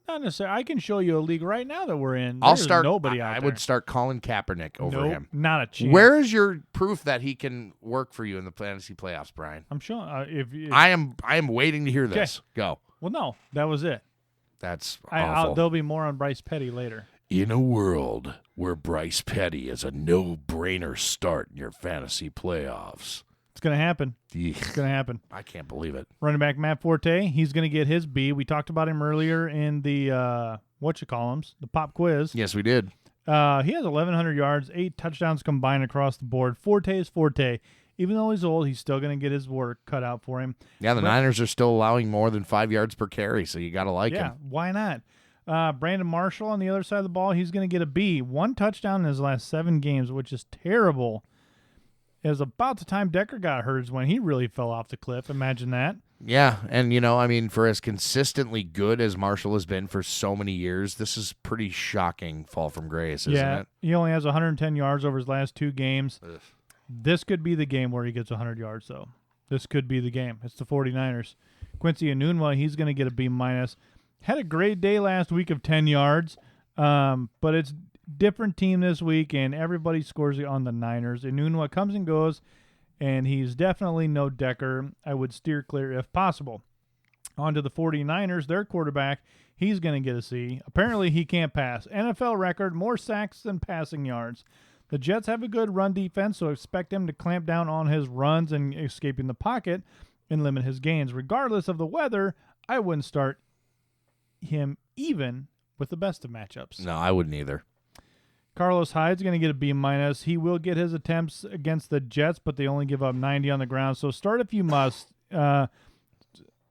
Not necessarily. I can show you a league right now that we're in. I'll There's start. nobody out I there. would start Colin Kaepernick over him. Not a chance. Where is your proof that he can work for you in the fantasy playoffs, Brian? I'm sure. If I am waiting to hear this. Go. Well, no, that was it. That's awful. There'll be more on Bryce Petty later. In a world where Bryce Petty is a no-brainer start in your fantasy playoffs. It's going to happen. Eek. It's going to happen. I can't believe it. Running back Matt Forte, he's going to get his B. We talked about him earlier in the, the pop quiz. Yes, we did. He has 1,100 yards, 8 touchdowns combined across the board. Forte is Forte. Even though he's old, he's still going to get his work cut out for him. Yeah, the Niners are still allowing more than 5 yards per carry, so you got to like him. Yeah, why not? Brandon Marshall on the other side of the ball, he's going to get a B. 1 touchdown in his last 7 games, which is terrible. It was about the time Decker got hurt is when he really fell off the cliff. Imagine that. Yeah, and, for as consistently good as Marshall has been for so many years, this is pretty shocking fall from grace, isn't it? He only has 110 yards over his last 2 games. Ugh. This could be the game where he gets 100 yards, though. This could be the game. It's the 49ers. Quincy Enunwa, he's going to get a B-. Had a great day last week of 10 yards, but it's different team this week, and everybody scores on the Niners. Enunwa comes and goes, and he's definitely no Decker. I would steer clear if possible. On to the 49ers, their quarterback, he's going to get a C. Apparently he can't pass. NFL record, more sacks than passing yards. The Jets have a good run defense, so expect him to clamp down on his runs and escaping the pocket and limit his gains. Regardless of the weather, I wouldn't start him even with the best of matchups. No, I wouldn't either. Carlos Hyde's going to get a B-. He will get his attempts against the Jets, but they only give up 90 on the ground. So start if you must.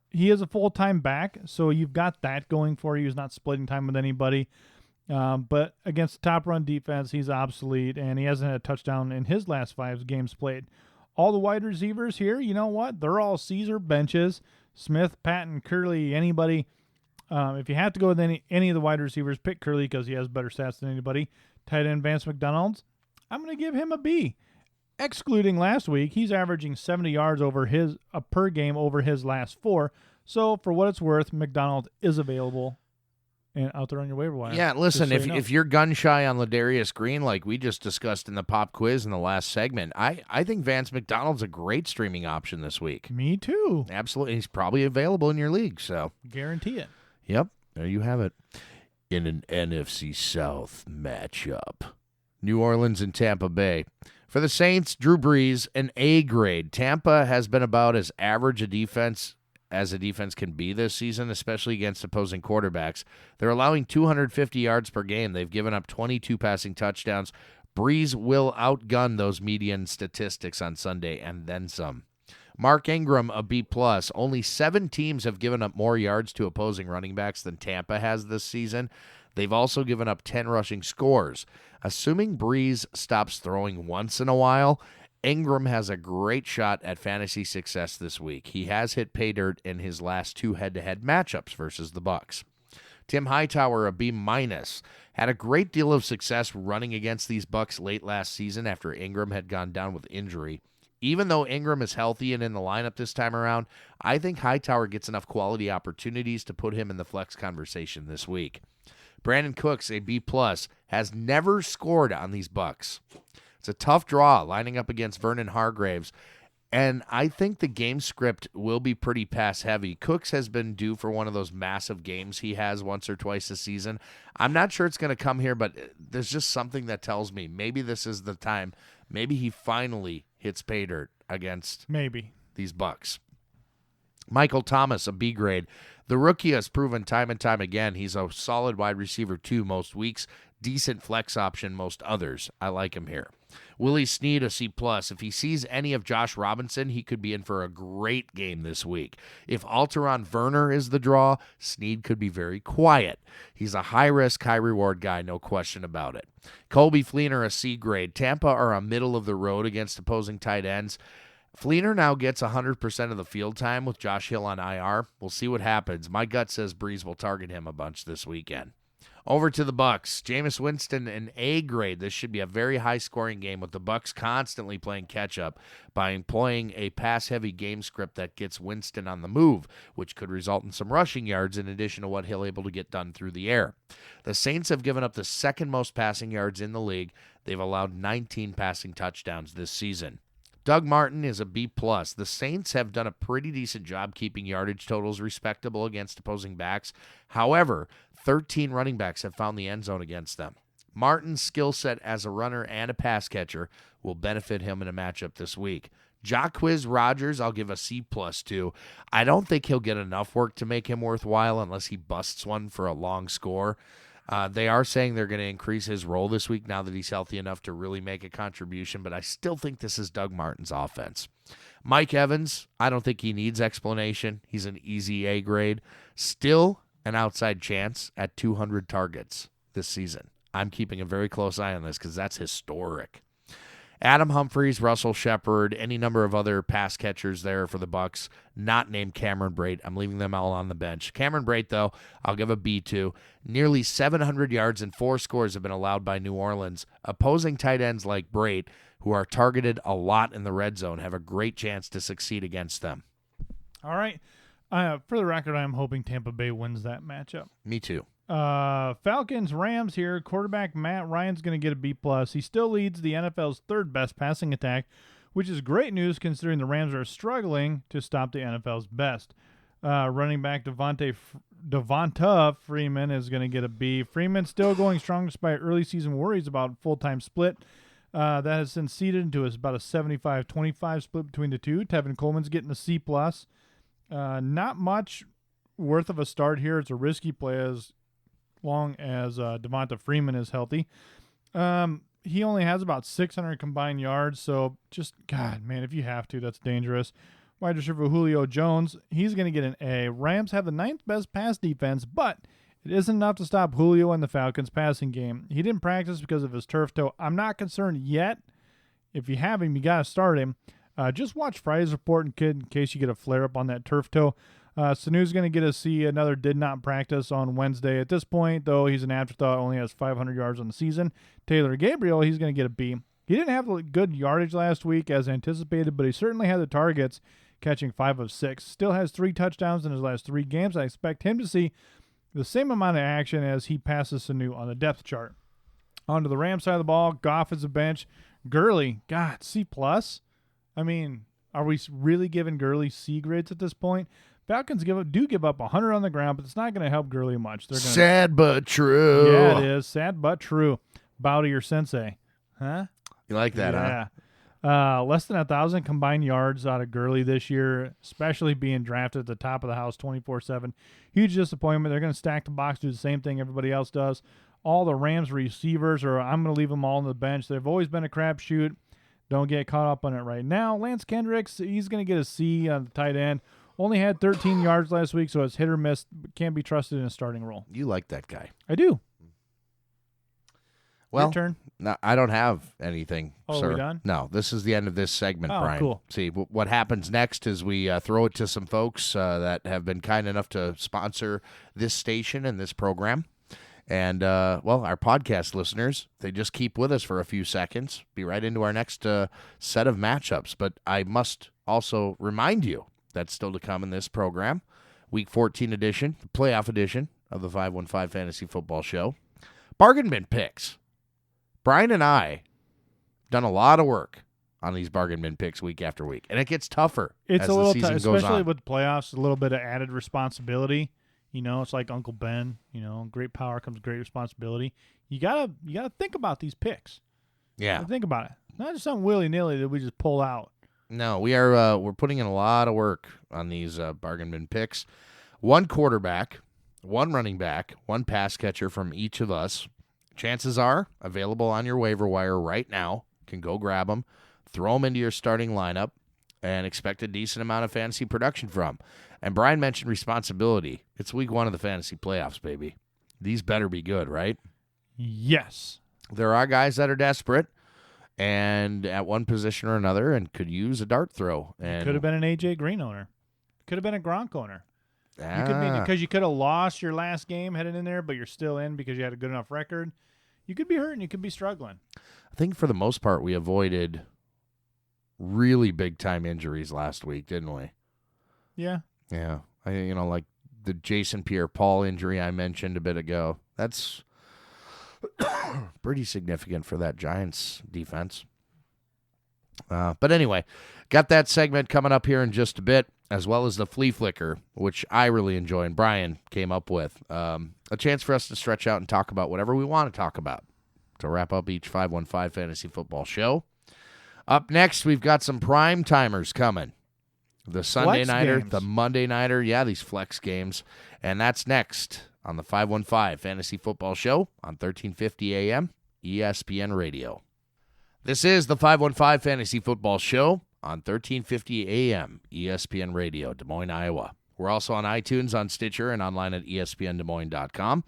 He is a full-time back, so you've got that going for you. He's not splitting time with anybody. But against the top run defense, he's obsolete, and he hasn't had a touchdown in his last 5 games played. All the wide receivers here, you know what? They're all Caesar benches. Smith, Patton, Curley, anybody. If you have to go with any of the wide receivers, pick Curley because he has better stats than anybody. Tight end Vance McDonald's, I'm going to give him a B. Excluding last week, he's averaging 70 yards per game over his last 4. So for what it's worth, McDonald is available and out there on your waiver wire. Yeah, listen, so if you're gun shy on Ladarius Green, like we just discussed in the pop quiz in the last segment, I think Vance McDonald's a great streaming option this week. Me too. Absolutely. He's probably available in your league. So Guarantee it. Yep, there you have it. In an NFC South matchup, New Orleans and Tampa Bay. For the Saints, Drew Brees, an A grade. Tampa has been about as average a defense as a defense can be this season, especially against opposing quarterbacks. They're allowing 250 yards per game. They've given up 22 passing touchdowns. Brees will outgun those median statistics on Sunday and then some. Mark Ingram, a B+. Only 7 teams have given up more yards to opposing running backs than Tampa has this season. They've also given up 10 rushing scores. Assuming Brees stops throwing once in a while, Ingram has a great shot at fantasy success this week. He has hit pay dirt in his last 2 head-to-head matchups versus the Bucs. Tim Hightower, a B-, had a great deal of success running against these Bucs late last season after Ingram had gone down with injury. Even though Ingram is healthy and in the lineup this time around, I think Hightower gets enough quality opportunities to put him in the flex conversation this week. Brandon Cooks, a B+, has never scored on these Bucs. It's a tough draw lining up against Vernon Hargraves, and I think the game script will be pretty pass-heavy. Cooks has been due for one of those massive games he has once or twice a season. I'm not sure it's going to come here, but there's just something that tells me maybe this is the time. Maybe he finally hits pay dirt against these Bucs. Michael Thomas, a B grade. The rookie has proven time and time again he's a solid wide receiver too most weeks, decent flex option most others. I like him here. Willie Snead, a C+. If he sees any of Josh Robinson, he could be in for a great game this week. If Alteron Werner is the draw, Snead could be very quiet. He's a high-risk, high-reward guy, no question about it. Colby Fleener, a C grade. Tampa are a middle-of-the-road against opposing tight ends. Fleener now gets 100% of the field time with Josh Hill on IR. We'll see what happens. My gut says Brees will target him a bunch this weekend. Over to the Bucs. Jameis Winston, an A grade. This should be a very high-scoring game with the Bucs constantly playing catch-up by employing a pass-heavy game script that gets Winston on the move, which could result in some rushing yards in addition to what he'll able to get done through the air. The Saints have given up the second most passing yards in the league. They've allowed 19 passing touchdowns this season. Doug Martin is a B+. The Saints have done a pretty decent job keeping yardage totals respectable against opposing backs. However, 13 running backs have found the end zone against them. Martin's skill set as a runner and a pass catcher will benefit him in a matchup this week. Jacquizz Rodgers, I'll give a C+ to. I don't think he'll get enough work to make him worthwhile unless he busts one for a long score. They are saying they're going to increase his role this week now that he's healthy enough to really make a contribution, but I still think this is Doug Martin's offense. Mike Evans, I don't think he needs explanation. He's an easy A grade. Still an outside chance at 200 targets this season. I'm keeping a very close eye on this because that's historic. Adam Humphries, Russell Shepard, any number of other pass catchers there for the Bucs, not named Cameron Brate. I'm leaving them all on the bench. Cameron Brate, though, I'll give a B to. Nearly 700 yards and 4 scores have been allowed by New Orleans. Opposing tight ends like Brate, who are targeted a lot in the red zone, have a great chance to succeed against them. All right. For the record, I'm hoping Tampa Bay wins that matchup. Me too. Falcons, Rams here. Quarterback Matt Ryan's going to get a B+. He still leads the NFL's 3rd best passing attack, which is great news considering the Rams are struggling to stop the NFL's best. Running back Devonta Freeman is going to get a B. Freeman still going strong despite early season worries about full-time split. That has since seeded into about a 75-25 split between the two. Tevin Coleman's getting a C+. Not much worth of a start here. It's a risky play as long as Devonta Freeman is healthy. He only has about 600 combined yards, so just, God, man, if you have to, that's dangerous. Wide receiver Julio Jones, he's going to get an A. Rams have the 9th best pass defense, but it isn't enough to stop Julio and the Falcons' passing game. He didn't practice because of his turf toe. I'm not concerned yet. If you have him, you got to start him. Just watch Friday's report in case you get a flare-up on that turf toe. Sanu's going to get to see another did not practice on Wednesday. At this point, though, he's an afterthought, only has 500 yards on the season. Taylor Gabriel, he's going to get a B. He didn't have good yardage last week as anticipated, but he certainly had the targets, catching 5 of 6. Still has 3 touchdowns in his last 3 games. I expect him to see the same amount of action as he passes Sanu on the depth chart. On to the Rams side of the ball, Goff is a bench. Gurley, God, C+. I mean, are we really giving Gurley C grades at this point? Falcons do give up 100 on the ground, but it's not going to help Gurley much. They're gonna, sad but true. Yeah, it is. Sad but true. Bow to your sensei. Huh? You like that, yeah. huh? Less than 1,000 combined yards out of Gurley this year, especially being drafted at the top of the house 24/7. Huge disappointment. They're going to stack the box, do the same thing everybody else does. All the Rams receivers, I'm going to leave them all on the bench. They've always been a crapshoot. Don't get caught up on it right now. Lance Kendricks, he's going to get a C on the tight end. Only had 13 yards last week, so it's hit or miss. Can't be trusted in a starting role. You like that guy. I do. Well, your turn. No, I don't have anything, Oh, sir. are we done? No, this is the end of this segment, Oh, Brian. cool. See, what happens next is we throw it to some folks that have been kind enough to sponsor this station and this program. And, well, our podcast listeners, they just keep with us for a few seconds, be right into our next set of matchups. But I must also remind you that's still to come in this program, Week 14 edition, the playoff edition of the 515 Fantasy Football Show. Bargain bin picks. Brian and I done a lot of work on these bargain bin picks week after week, and it gets tougher It's as a little the season tough, goes especially on. with the playoffs, a little bit of added responsibility. You know, it's like Uncle Ben, great power comes great responsibility. You gotta think about these picks. Yeah. Think about it. Not just something willy-nilly that we just pull out. No, we're putting in a lot of work on these bargain bin picks. 1 quarterback, 1 running back, 1 pass catcher from each of us. Chances are available on your waiver wire right now. Can go grab them, throw them into your starting lineup, and expect a decent amount of fantasy production from. And Brian mentioned responsibility. It's week 1 of the fantasy playoffs, baby. These better be good, right? Yes. There are guys that are desperate and at one position or another and could use a dart throw. And Could have been an A.J. Green owner. Could have been a Gronk owner. You could be, Ah, because you could have lost your last game heading in there, but you're still in because you had a good enough record. You could be hurting. You could be struggling. I think for the most part we avoided really big-time injuries last week, didn't we? Yeah. Yeah. Like the Jason Pierre-Paul injury I mentioned a bit ago. That's pretty significant for that Giants defense. But anyway, got that segment coming up here in just a bit, as well as the flea flicker, which I really enjoy and Brian came up with. A chance for us to stretch out and talk about whatever we want to talk about to wrap up each 515 Fantasy Football Show. Up next, we've got some prime timers coming. The Sunday Flex nighter, games. the Monday nighter, these flex games. And that's next on the 515 Fantasy Football Show on 1350 AM ESPN Radio. This is the 515 Fantasy Football Show on 1350 AM ESPN Radio, Des Moines, Iowa. We're also on iTunes, on Stitcher, and online at espndesmoines.com.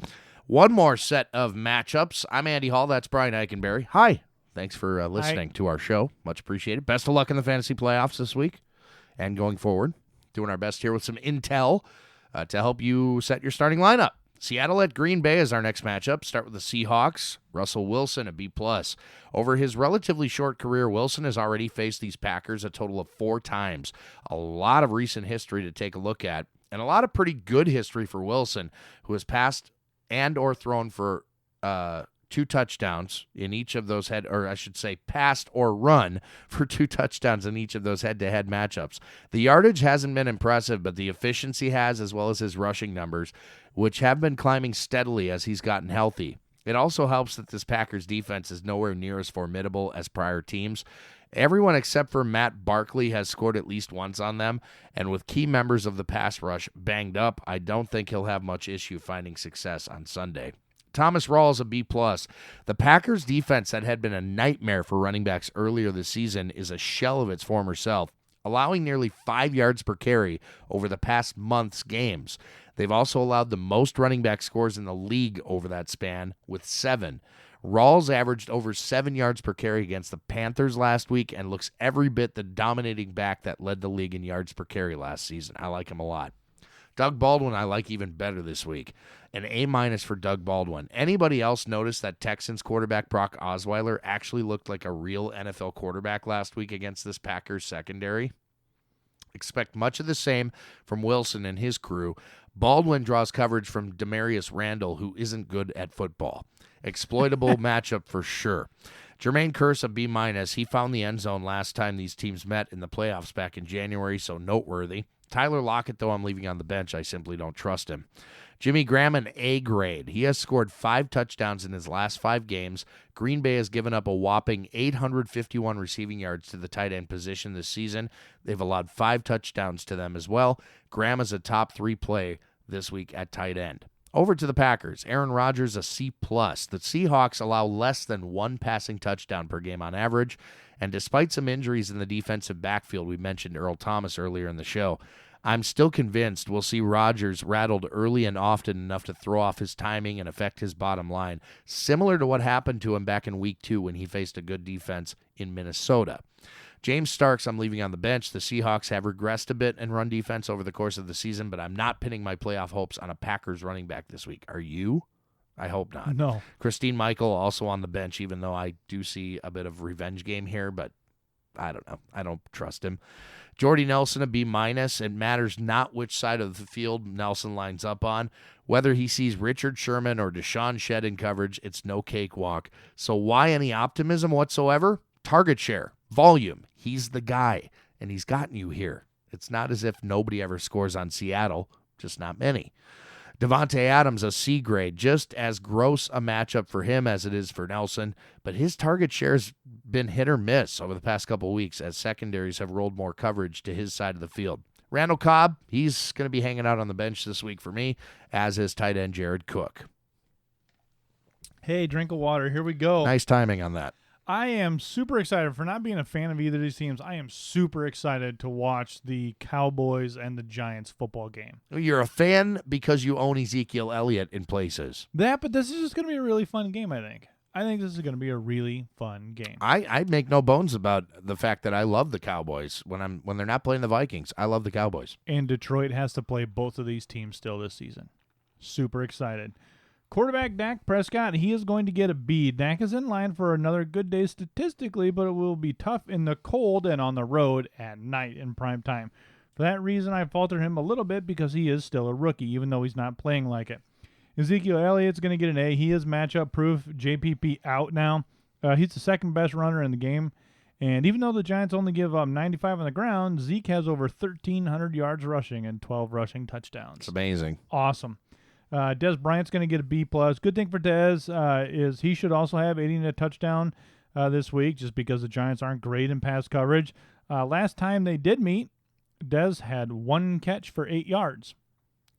One more set of matchups. I'm Andy Hall. That's Brian Eikenberry. Hi. Thanks for listening to our show. Much appreciated. Best of luck in the fantasy playoffs this week and going forward. Doing our best here with some intel to help you set your starting lineup. Seattle at Green Bay is our next matchup. Start with the Seahawks. Russell Wilson, a B+. Over his relatively short career, Wilson has already faced these Packers a total of 4 times. A lot of recent history to take a look at, and a lot of pretty good history for Wilson, who has passed and or thrown for 2 touchdowns in each of those passed or run for 2 touchdowns in each of those head-to-head matchups. The yardage hasn't been impressive, but the efficiency has, as well as his rushing numbers, which have been climbing steadily as he's gotten healthy. It also helps that this Packers defense is nowhere near as formidable as prior teams, Everyone except for Matt Barkley has scored at least once on them, and with key members of the pass rush banged up, I don't think he'll have much issue finding success on Sunday. Thomas Rawls, a B+. The Packers' defense that had been a nightmare for running backs earlier this season is a shell of its former self, allowing nearly 5 yards per carry over the past month's games. They've also allowed the most running back scores in the league over that span, with 7. Rawls averaged over 7 yards per carry against the Panthers last week and looks every bit the dominating back that led the league in yards per carry last season. I like him a lot. Doug Baldwin I like even better this week. An A- for Doug Baldwin. Anybody else notice that Texans quarterback Brock Osweiler actually looked like a real NFL quarterback last week against this Packers secondary? Expect much of the same from Wilson and his crew. Baldwin draws coverage from Demarius Randall, who isn't good at football. Exploitable matchup for sure. Jermaine Kearse, a B-. He found the end zone last time these teams met in the playoffs back in January, so noteworthy. Tyler Lockett, though I'm leaving on the bench, I simply don't trust him. Jimmy Graham, an A grade. He has scored 5 touchdowns in his last 5 games. Green Bay has given up a whopping 851 receiving yards to the tight end position this season. They've allowed 5 touchdowns to them as well. Graham is a top 3 play this week at tight end. Over to the Packers. Aaron Rodgers, a C+. The Seahawks allow less than 1 passing touchdown per game on average, and despite some injuries in the defensive backfield, we mentioned Earl Thomas earlier in the show, I'm still convinced we'll see Rodgers rattled early and often enough to throw off his timing and affect his bottom line, similar to what happened to him back in Week 2 when he faced a good defense in Minnesota. James Starks, I'm leaving on the bench. The Seahawks have regressed a bit in run defense over the course of the season, but I'm not pinning my playoff hopes on a Packers running back this week. Are you? I hope not. No. Christine Michael also on the bench, even though I do see a bit of revenge game here, but I don't know. I don't trust him. Jordy Nelson, a B-. It matters not which side of the field Nelson lines up on. Whether he sees Richard Sherman or Deshaun Shedd in coverage, it's no cakewalk. So why any optimism whatsoever? Target share, volume. He's the guy, and he's gotten you here. It's not as if nobody ever scores on Seattle, just not many. Devontae Adams, a C grade, just as gross a matchup for him as it is for Nelson, but his target share's been hit or miss over the past couple of weeks as secondaries have rolled more coverage to his side of the field. Randall Cobb, he's going to be hanging out on the bench this week for me, as is tight end Jared Cook. Hey, drink of water. Here we go. Nice timing on that. I am super excited for not being a fan of either of these teams. I am super excited to watch the Cowboys and the Giants football game. You're a fan because you own Ezekiel Elliott in places. But this is just going to be a really fun game, I think. I think this is going to be a really fun game. I make no bones about the fact that I love the Cowboys. When they're not playing the Vikings, I love the Cowboys. And Detroit has to play both of these teams still this season. Super excited. Quarterback Dak Prescott, he is going to get a B. Dak is in line for another good day statistically, but it will be tough in the cold and on the road at night in prime time. For that reason, I falter him a little bit because he is still a rookie, even though he's not playing like it. Ezekiel Elliott's going to get an A. He is matchup proof. JPP out now. He's the second best runner in the game. And even though the Giants only give up 95 on the ground, Zeke has over 1,300 yards rushing and 12 rushing touchdowns. It's amazing. Awesome. Dez Bryant's going to get a B+. Good thing for Dez is he should also have 80 and a touchdown this week just because the Giants aren't great in pass coverage. Last time they did meet, Dez had 1 catch for 8 yards.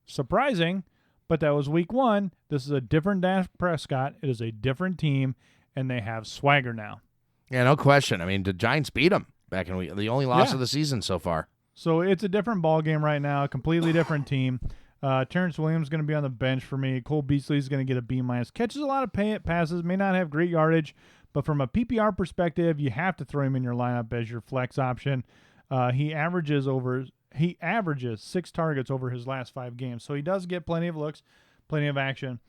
Surprising, but that was week 1. This is a different Dak Prescott. It is a different team, and they have swagger now. Yeah, no question. I mean, the Giants beat them back in week. The only loss of the season so far. So it's a different ball game right now, a completely different team. Terrence Williams is going to be on the bench for me. Cole Beasley is going to get a B-. Catches a lot of passes, may not have great yardage, but from a PPR perspective, you have to throw him in your lineup as your flex option. He averages 6 targets over his last 5 games, so he does get plenty of looks, plenty of action.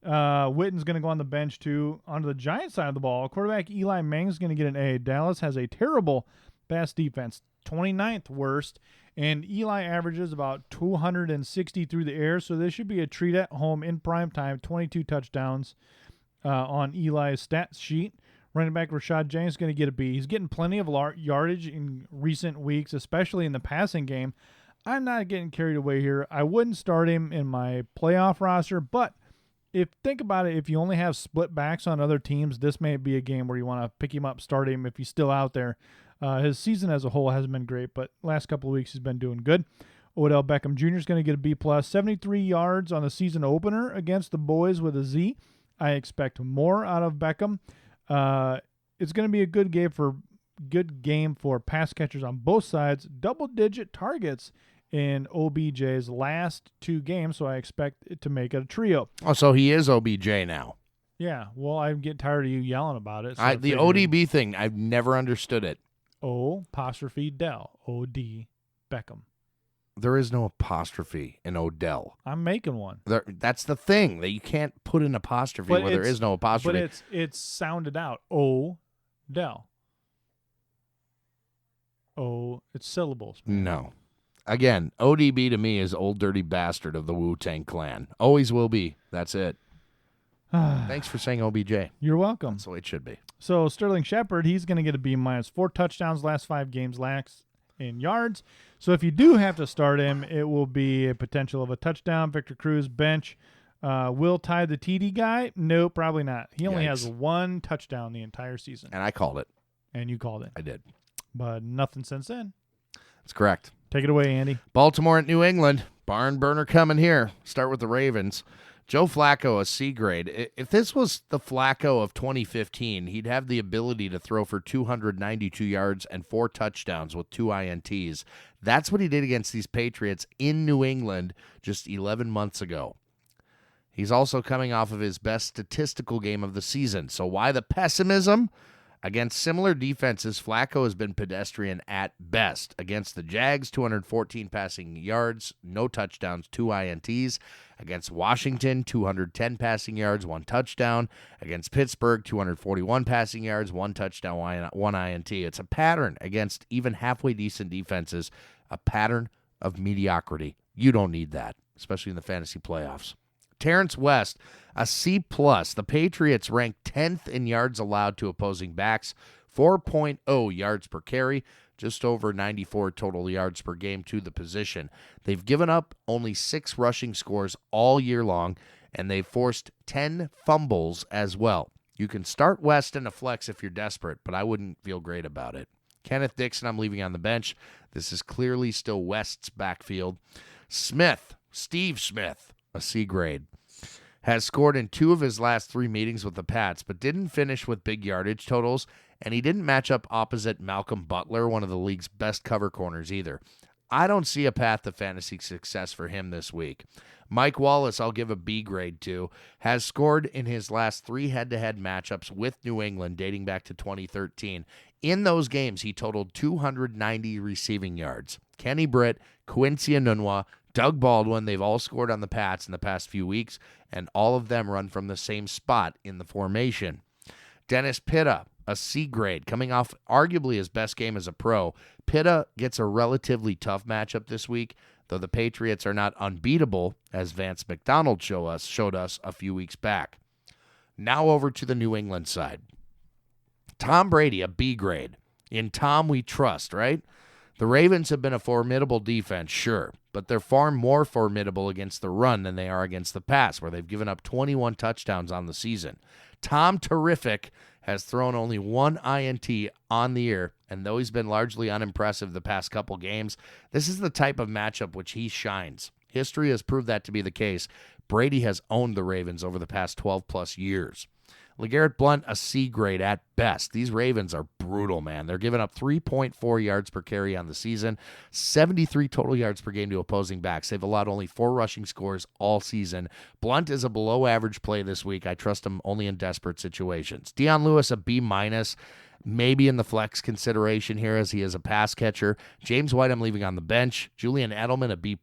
Witten's going to go on the bench too. On the Giants side of the ball, quarterback Eli Manning is going to get an A. Dallas has a terrible pass defense, 29th worst. And Eli averages about 260 through the air, so this should be a treat at home in prime time. 22 touchdowns on Eli's stats sheet. Running back Rashad James is going to get a B. He's getting plenty of yardage in recent weeks, especially in the passing game. I'm not getting carried away here. I wouldn't start him in my playoff roster, but think about it, if you only have split backs on other teams, this may be a game where you want to pick him up, start him if he's still out there. His season as a whole hasn't been great, but last couple of weeks he's been doing good. Odell Beckham Jr. is going to get a B+, 73 yards on the season opener against the boys with a Z. I expect more out of Beckham. It's going to be a good game for pass catchers on both sides. Double-digit targets in OBJ's last 2 games, so I expect it to make it a trio. Oh, so he is OBJ now. Yeah, well, I get tired of you yelling about it. So The ODB thing, I've never understood it. O'_Del, O-D, Beckham. There is no apostrophe in Odell. I'm making one. That's the thing, that you can't put an apostrophe where there is no apostrophe. But it's sounded out. O-Del. It's syllables. Man. No. Again, ODB to me is old dirty bastard of the Wu-Tang Clan. Always will be. That's it. Thanks for saying OBJ. You're welcome. That's the way it should be. So Sterling Shepard, he's going to get a B-, 4 touchdowns last 5 games, lacks in yards. So if you do have to start him, it will be a potential of a touchdown. Victor Cruz, bench. Will Ty the TD guy? No, probably not. He only has 1 touchdown the entire season. And I called it. And you called it. I did. But nothing since then. That's correct. Take it away, Andy. Baltimore at New England. Barn burner coming here. Start with the Ravens. Joe Flacco, a C grade. If this was the Flacco of 2015, he'd have the ability to throw for 292 yards and 4 touchdowns with 2 INTs. That's what he did against these Patriots in New England just 11 months ago. He's also coming off of his best statistical game of the season. So why the pessimism? Against similar defenses, Flacco has been pedestrian at best. Against the Jags, 214 passing yards, no touchdowns, 2 INTs. Against Washington, 210 passing yards, 1 touchdown. Against Pittsburgh, 241 passing yards, 1 touchdown, 1 INT. It's a pattern against even halfway decent defenses, a pattern of mediocrity. You don't need that, especially in the fantasy playoffs. Terrence West, a C+. The Patriots ranked 10th in yards allowed to opposing backs, 4.0 yards per carry, just over 94 total yards per game to the position. They've given up only 6 rushing scores all year long, and they've forced 10 fumbles as well. You can start West in a flex if you're desperate, but I wouldn't feel great about it. Kenneth Dixon, I'm leaving on the bench. This is clearly still West's backfield. Steve Smith, a C grade, has scored in 2 of his last 3 meetings with the Pats, but didn't finish with big yardage totals, and he didn't match up opposite Malcolm Butler, one of the league's best cover corners either. I don't see a path to fantasy success for him this week. Mike Wallace, I'll give a B grade to, has scored in his last 3 head-to-head matchups with New England dating back to 2013. In those games, he totaled 290 receiving yards. Kenny Britt, Quincy Enunwa, Doug Baldwin, they've all scored on the Pats in the past few weeks, and all of them run from the same spot in the formation. Dennis Pitta, a C grade, coming off arguably his best game as a pro. Pitta gets a relatively tough matchup this week, though the Patriots are not unbeatable, as Vance McDonald showed us a few weeks back. Now over to the New England side. Tom Brady, a B grade. In Tom we trust, right? The Ravens have been a formidable defense, sure, but they're far more formidable against the run than they are against the pass, where they've given up 21 touchdowns on the season. Tom Terrific has thrown only 1 INT on the year, and though he's been largely unimpressive the past couple games, this is the type of matchup which he shines. History has proved that to be the case. Brady has owned the Ravens over the past 12-plus years. LeGarrette Blount, a C grade at best. These Ravens are brutal, man. They're giving up 3.4 yards per carry on the season, 73 total yards per game to opposing backs. They've allowed only 4 rushing scores all season. Blount is a below-average play this week. I trust him only in desperate situations. Deion Lewis, a B-, maybe in the flex consideration here as he is a pass catcher. James White, I'm leaving on the bench. Julian Edelman, a B+,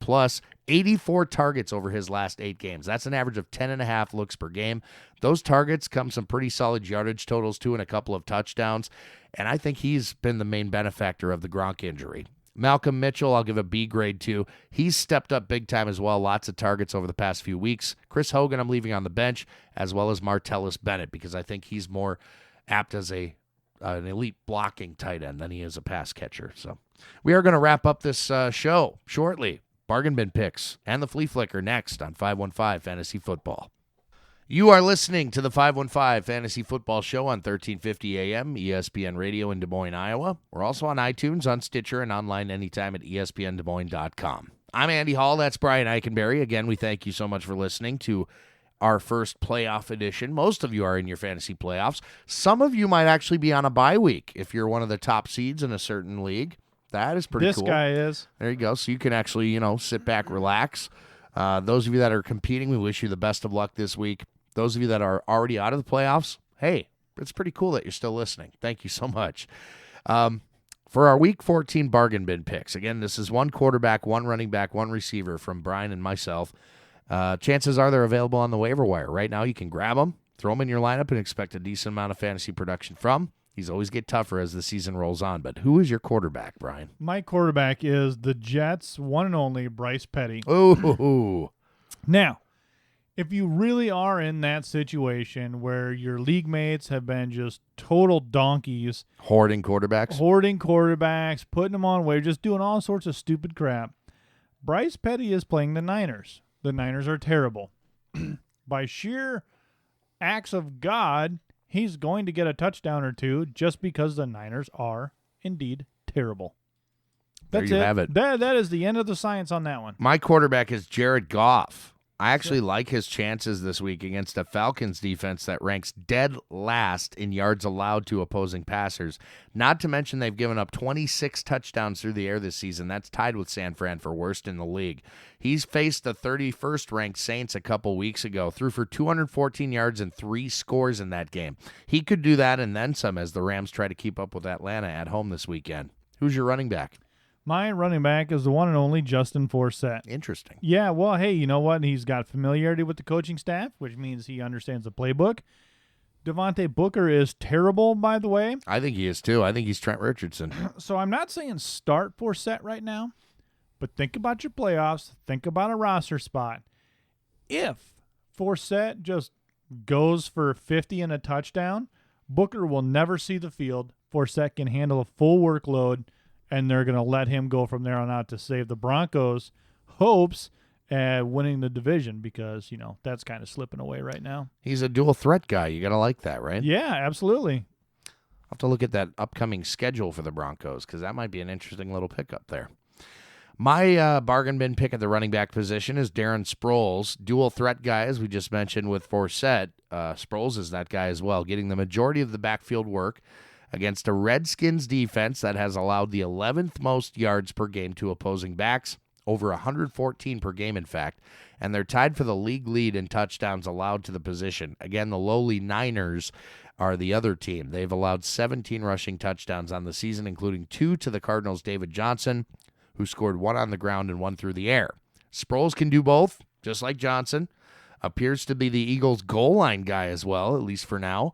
84 targets over his last 8 games. That's an average of 10.5 looks per game. Those targets come some pretty solid yardage totals, too, and a couple of touchdowns. And I think he's been the main benefactor of the Gronk injury. Malcolm Mitchell, I'll give a B grade to. He's stepped up big time as well. Lots of targets over the past few weeks. Chris Hogan, I'm leaving on the bench, as well as Martellus Bennett, because I think he's more apt as an elite blocking tight end than he is a pass catcher. So we are going to wrap up this show shortly. Bargain bin picks and the flea flicker next on 515 Fantasy Football. You are listening to the 515 Fantasy Football Show on 1350 AM, ESPN Radio in Des Moines, Iowa. We're also on iTunes, on Stitcher, and online anytime at espndesmoines.com. I'm Andy Hall. That's Brian Eikenberry. Again, we thank you so much for listening to our first playoff edition. Most of you are in your fantasy playoffs. Some of you might actually be on a bye week if you're one of the top seeds in a certain league. That is pretty cool. This guy is. There you go. So you can actually, sit back, relax. Those of you that are competing, we wish you the best of luck this week. Those of you that are already out of the playoffs, hey, it's pretty cool that you're still listening. Thank you so much. For our Week 14 bargain bin picks, again, this is one quarterback, one running back, one receiver from Brian and myself. Chances are they're available on the waiver wire. Right now, you can grab them, throw them in your lineup, and expect a decent amount of fantasy production from. These always get tougher as the season rolls on. But who is your quarterback, Brian? My quarterback is the Jets' one and only Bryce Petty. Ooh. Now, if you really are in that situation where your league mates have been just total donkeys, Hoarding quarterbacks, putting them on waivers, just doing all sorts of stupid crap, Bryce Petty is playing the Niners. The Niners are terrible. By sheer acts of God, he's going to get a touchdown or two just because the Niners are indeed terrible. That's there you have it. That is the end of the science on that one. My quarterback is Jared Goff. I actually like his chances this week against a Falcons defense that ranks dead last in yards allowed to opposing passers. Not to mention they've given up 26 touchdowns through the air this season. That's tied with San Fran for worst in the league. He's faced the 31st ranked Saints a couple weeks ago, threw for 214 yards and 3 scores in that game. He could do that and then some as the Rams try to keep up with Atlanta at home this weekend. Who's your running back? My running back is the one and only Justin Forsett. Interesting. Yeah, well, hey, you know what? He's got familiarity with the coaching staff, which means he understands the playbook. Devontae Booker is terrible, by the way. I think he is, too. I think he's Trent Richardson. So I'm not saying start Forsett right now, but think about your playoffs. Think about a roster spot. If Forsett just goes for 50 and a touchdown, Booker will never see the field. Forsett can handle a full workload, and they're going to let him go from there on out to save the Broncos' hopes at winning the division because, that's kind of slipping away right now. He's a dual threat guy. You got to like that, right? Yeah, absolutely. I'll have to look at that upcoming schedule for the Broncos because that might be an interesting little pickup there. My bargain bin pick at the running back position is Darren Sproles. Dual threat guy, as we just mentioned with Forsett. Sproles is that guy as well, getting the majority of the backfield work against a Redskins defense that has allowed the 11th most yards per game to opposing backs, over 114 per game, in fact, and they're tied for the league lead in touchdowns allowed to the position. Again, the lowly Niners are the other team. They've allowed 17 rushing touchdowns on the season, including 2 to the Cardinals' David Johnson, who scored 1 on the ground and 1 through the air. Sproles can do both, just like Johnson. Appears to be the Eagles' goal line guy as well, at least for now.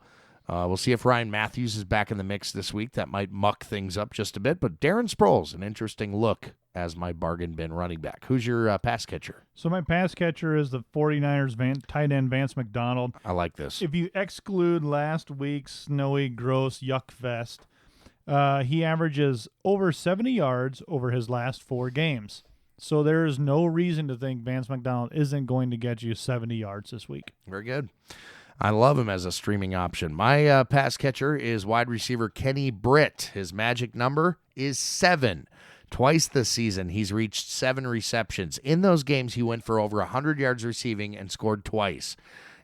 We'll see if Ryan Matthews is back in the mix this week. That might muck things up just a bit. But Darren Sproles, an interesting look as my bargain bin running back. Who's your pass catcher? So my pass catcher is the 49ers tight end Vance McDonald. I like this. If you exclude last week's snowy, gross yuck fest, he averages over 70 yards over his last 4 games. So there is no reason to think Vance McDonald isn't going to get you 70 yards this week. Very good. I love him as a streaming option. My pass catcher is wide receiver Kenny Britt. His magic number is 7. Twice this season, he's reached 7 receptions. In those games, he went for over 100 yards receiving and scored twice.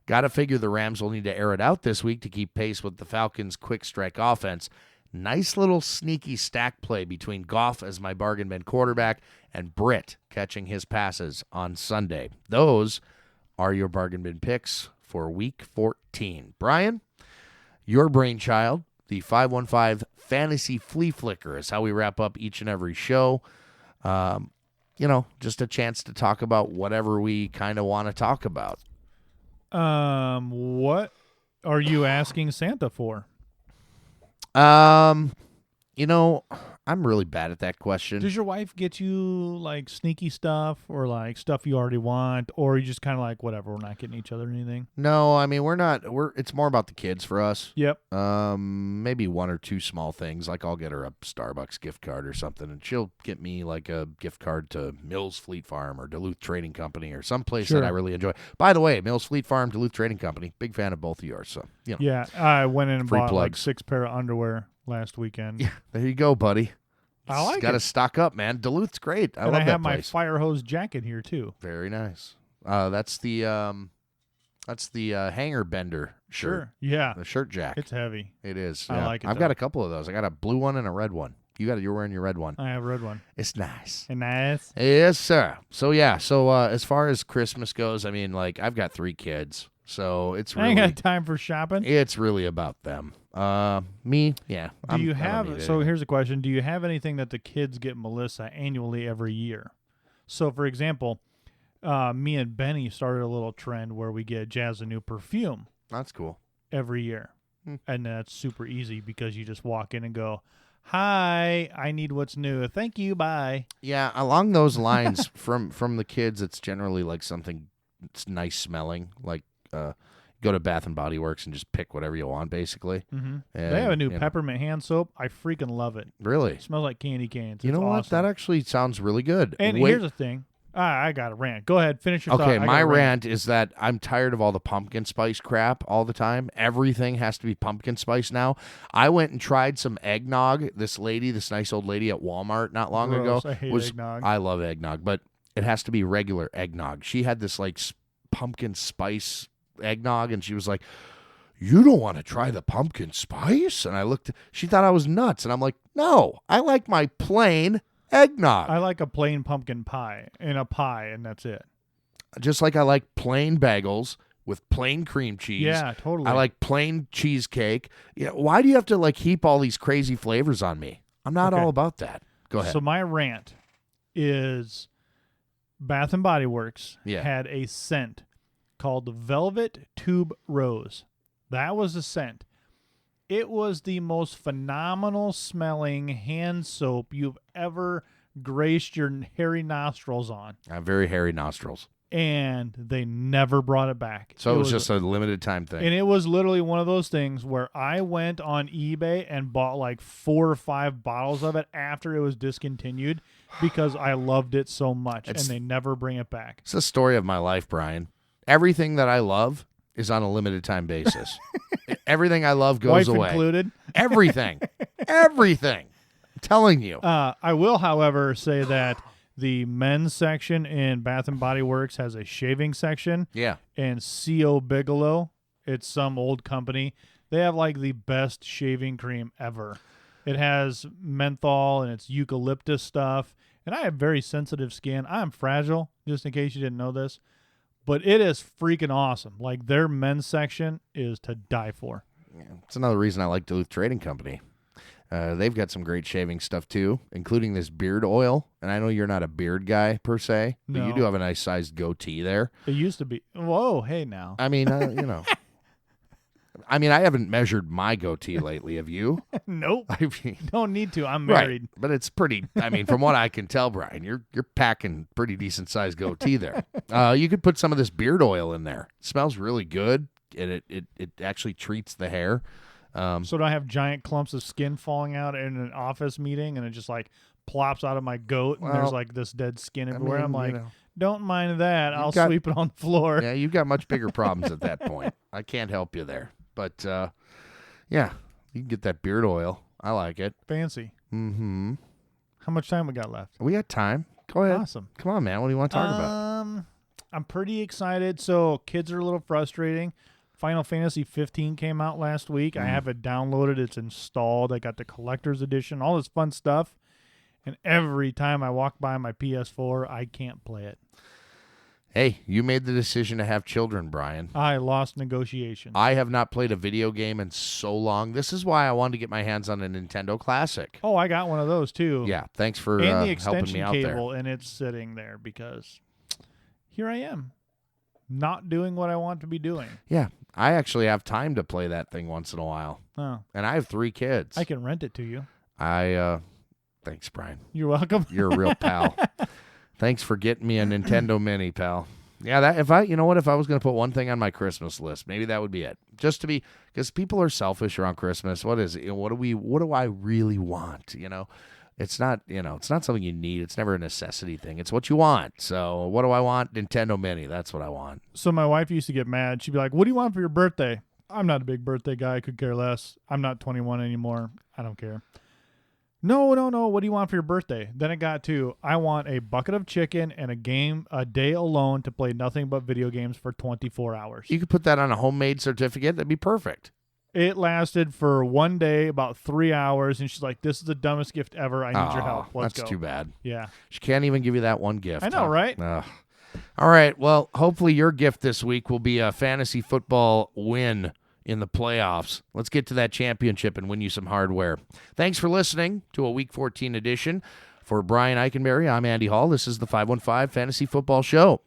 Got to figure the Rams will need to air it out this week to keep pace with the Falcons' quick strike offense. Nice little sneaky stack play between Goff as my bargain bin quarterback and Britt catching his passes on Sunday. Those are your bargain bin picks for Week 14. Brian, your brainchild, the 515 Fantasy Flea Flicker is how we wrap up each and every show. Just a chance to talk about whatever we kind of want to talk about. What are you asking Santa for? You know, I'm really bad at that question. Does your wife get you like sneaky stuff or like stuff you already want, or you just kind of like whatever, we're not getting each other anything? No, I mean it's more about the kids for us. Yep. Maybe one or two small things. Like I'll get her a Starbucks gift card or something, and she'll get me like a gift card to Mills Fleet Farm or Duluth Trading Company or someplace Sure. that I really enjoy. By the way, Mills Fleet Farm, Duluth Trading Company, big fan of both of yours. So Yeah, I went in and Free bought like plugs. 6 pair of underwear last weekend. Yeah, there you go, buddy. I like Got to it. stock up, man. Duluth's great. I And love I that have my place. fire hose jacket here too. Very nice. That's the hanger bender shirt. Sure. Yeah. The shirt jack. It's heavy. It is. I yeah. like it, I've got though. a couple of those. I got a blue one and a red one. You're wearing your red one. I have a red one. It's nice. And nice. Yes, sir. So yeah. So as far as Christmas goes, I mean, like I've got 3 kids, so it's I ain't really got time for shopping. it's really about them. Me, yeah. Do you I don't have need so anything. here's a question. Do you have anything that the kids get Melissa annually every year? So for example, me and Benny started a little trend where we get Jazz a new perfume That's cool. every year. Hmm. And that's super easy because you just walk in and go, "Hi, I need what's new. Thank you, bye." Yeah, along those lines, from the kids, it's generally like something that's nice smelling, like go to Bath and Body Works and just pick whatever you want, basically. Mm-hmm. And, They have a new you know, peppermint hand soap. I freaking love it. Really? It smells like candy canes. You It's know what? awesome. That actually sounds really good. And Wait- here's the thing. I got a rant. Go ahead. Finish your thought. Okay, I got my a rant is that I'm tired of all the pumpkin spice crap all the time. Everything has to be pumpkin spice now. I went and tried some eggnog. This nice old lady at Walmart not long Gross. ago. I hate eggnog. I love eggnog, but it has to be regular eggnog. She had this like pumpkin spice eggnog, and she was like, "You don't want to try the pumpkin spice?" And I looked, she thought I was nuts. And I'm like, "No, I like my plain eggnog. I like a plain pumpkin pie in a pie, and that's it. Just like I like plain bagels with plain cream cheese. Yeah, totally. I like plain cheesecake. Yeah, why do you have to like heap all these crazy flavors on me? I'm not Okay. all about that. Go ahead. So my rant is Bath and Body Works Yeah. had a scent called Velvet Tube Rose. That was the scent. It was the most phenomenal smelling hand soap you've ever graced your hairy nostrils on. I have very hairy nostrils. And they never brought it back. So it was just a limited time thing. And it was literally one of those things where I went on eBay and bought like 4 or 5 bottles of it after it was discontinued because I loved it so much. It's- and they never bring it back. It's the story of my life, Brian. Everything that I love is on a limited time basis. Everything I love goes Wife away. included. Everything. Everything. I'm telling you. I will, however, say that the men's section in Bath and Body Works has a shaving section. Yeah. And C.O. Bigelow, it's some old company. They have like the best shaving cream ever. It has menthol and it's eucalyptus stuff. And I have very sensitive skin. I'm fragile, just in case you didn't know this. But it is freaking awesome. Like their men's section is to die for. It's another reason I like Duluth Trading Company. They've got some great shaving stuff too, including this beard oil. And I know you're not a beard guy per se, but you No. do have a nice sized goatee there. It used to be. Whoa, hey now. I mean, you know. I mean, I haven't measured my goatee lately. Have you? Nope. I mean, Don't need to. I'm right, married. but it's pretty. I mean, from what I can tell, Brian, you're packing pretty decent sized goatee there. You could put some of this beard oil in there. It smells really good, and it actually treats the hair. So do I have giant clumps of skin falling out in an office meeting and it just like plops out of my goat and there's Well, like this dead skin I everywhere? I'm mean, like, you know. don't mind that. I'll got- sweep it on the floor. Yeah, you've got much bigger problems at that point. I can't help you there. But, yeah, you can get that beard oil. I like it. Fancy. Mm-hmm. How much time we got left? We got time. Go ahead. Awesome. Come on, man. What do you want to talk about? I'm pretty excited. So kids are a little frustrating. Final Fantasy 15 came out last week. I have it downloaded. It's installed. I got the collector's edition, all this fun stuff. And every time I walk by my PS4, I can't play it. Hey, you made the decision to have children, Brian. I lost negotiations. I have not played a video game in so long. This is why I wanted to get my hands on a Nintendo Classic. Oh, I got one of those too. Yeah, thanks for And the helping me extension out there. cable, and it's sitting there because here I am, not doing what I want to be doing. Yeah, I actually have time to play that thing once in a while. Oh, And I have 3 kids. I can rent it to you. Thanks, Brian. You're welcome. You're a real pal. Thanks for getting me a Nintendo Mini, pal. Yeah, if I was going to put one thing on my Christmas list, maybe that would be it. Just to be, because people are selfish around Christmas. What is it? What do I really want? It's not something you need. It's never a necessity thing. It's what you want. So what do I want? Nintendo Mini. That's what I want. So my wife used to get mad. She'd be like, "What do you want for your birthday?" I'm not a big birthday guy. I could care less. I'm not 21 anymore. I don't care. No. What do you want for your birthday? Then it got to, I want a bucket of chicken and a day alone to play nothing but video games for 24 hours. You could put that on a homemade certificate. That'd be perfect. It lasted for one day, about 3 hours, and she's like, "This is the dumbest gift ever. I need your help. Let's go." That's too bad. Yeah. She can't even give you that one gift. I know, right? All right. Well, hopefully your gift this week will be a fantasy football win in the playoffs. Let's get to that championship and win you some hardware. Thanks for listening to a Week 14 edition. For Brian Eikenberry, I'm Andy Hall. This is the 515 Fantasy Football Show.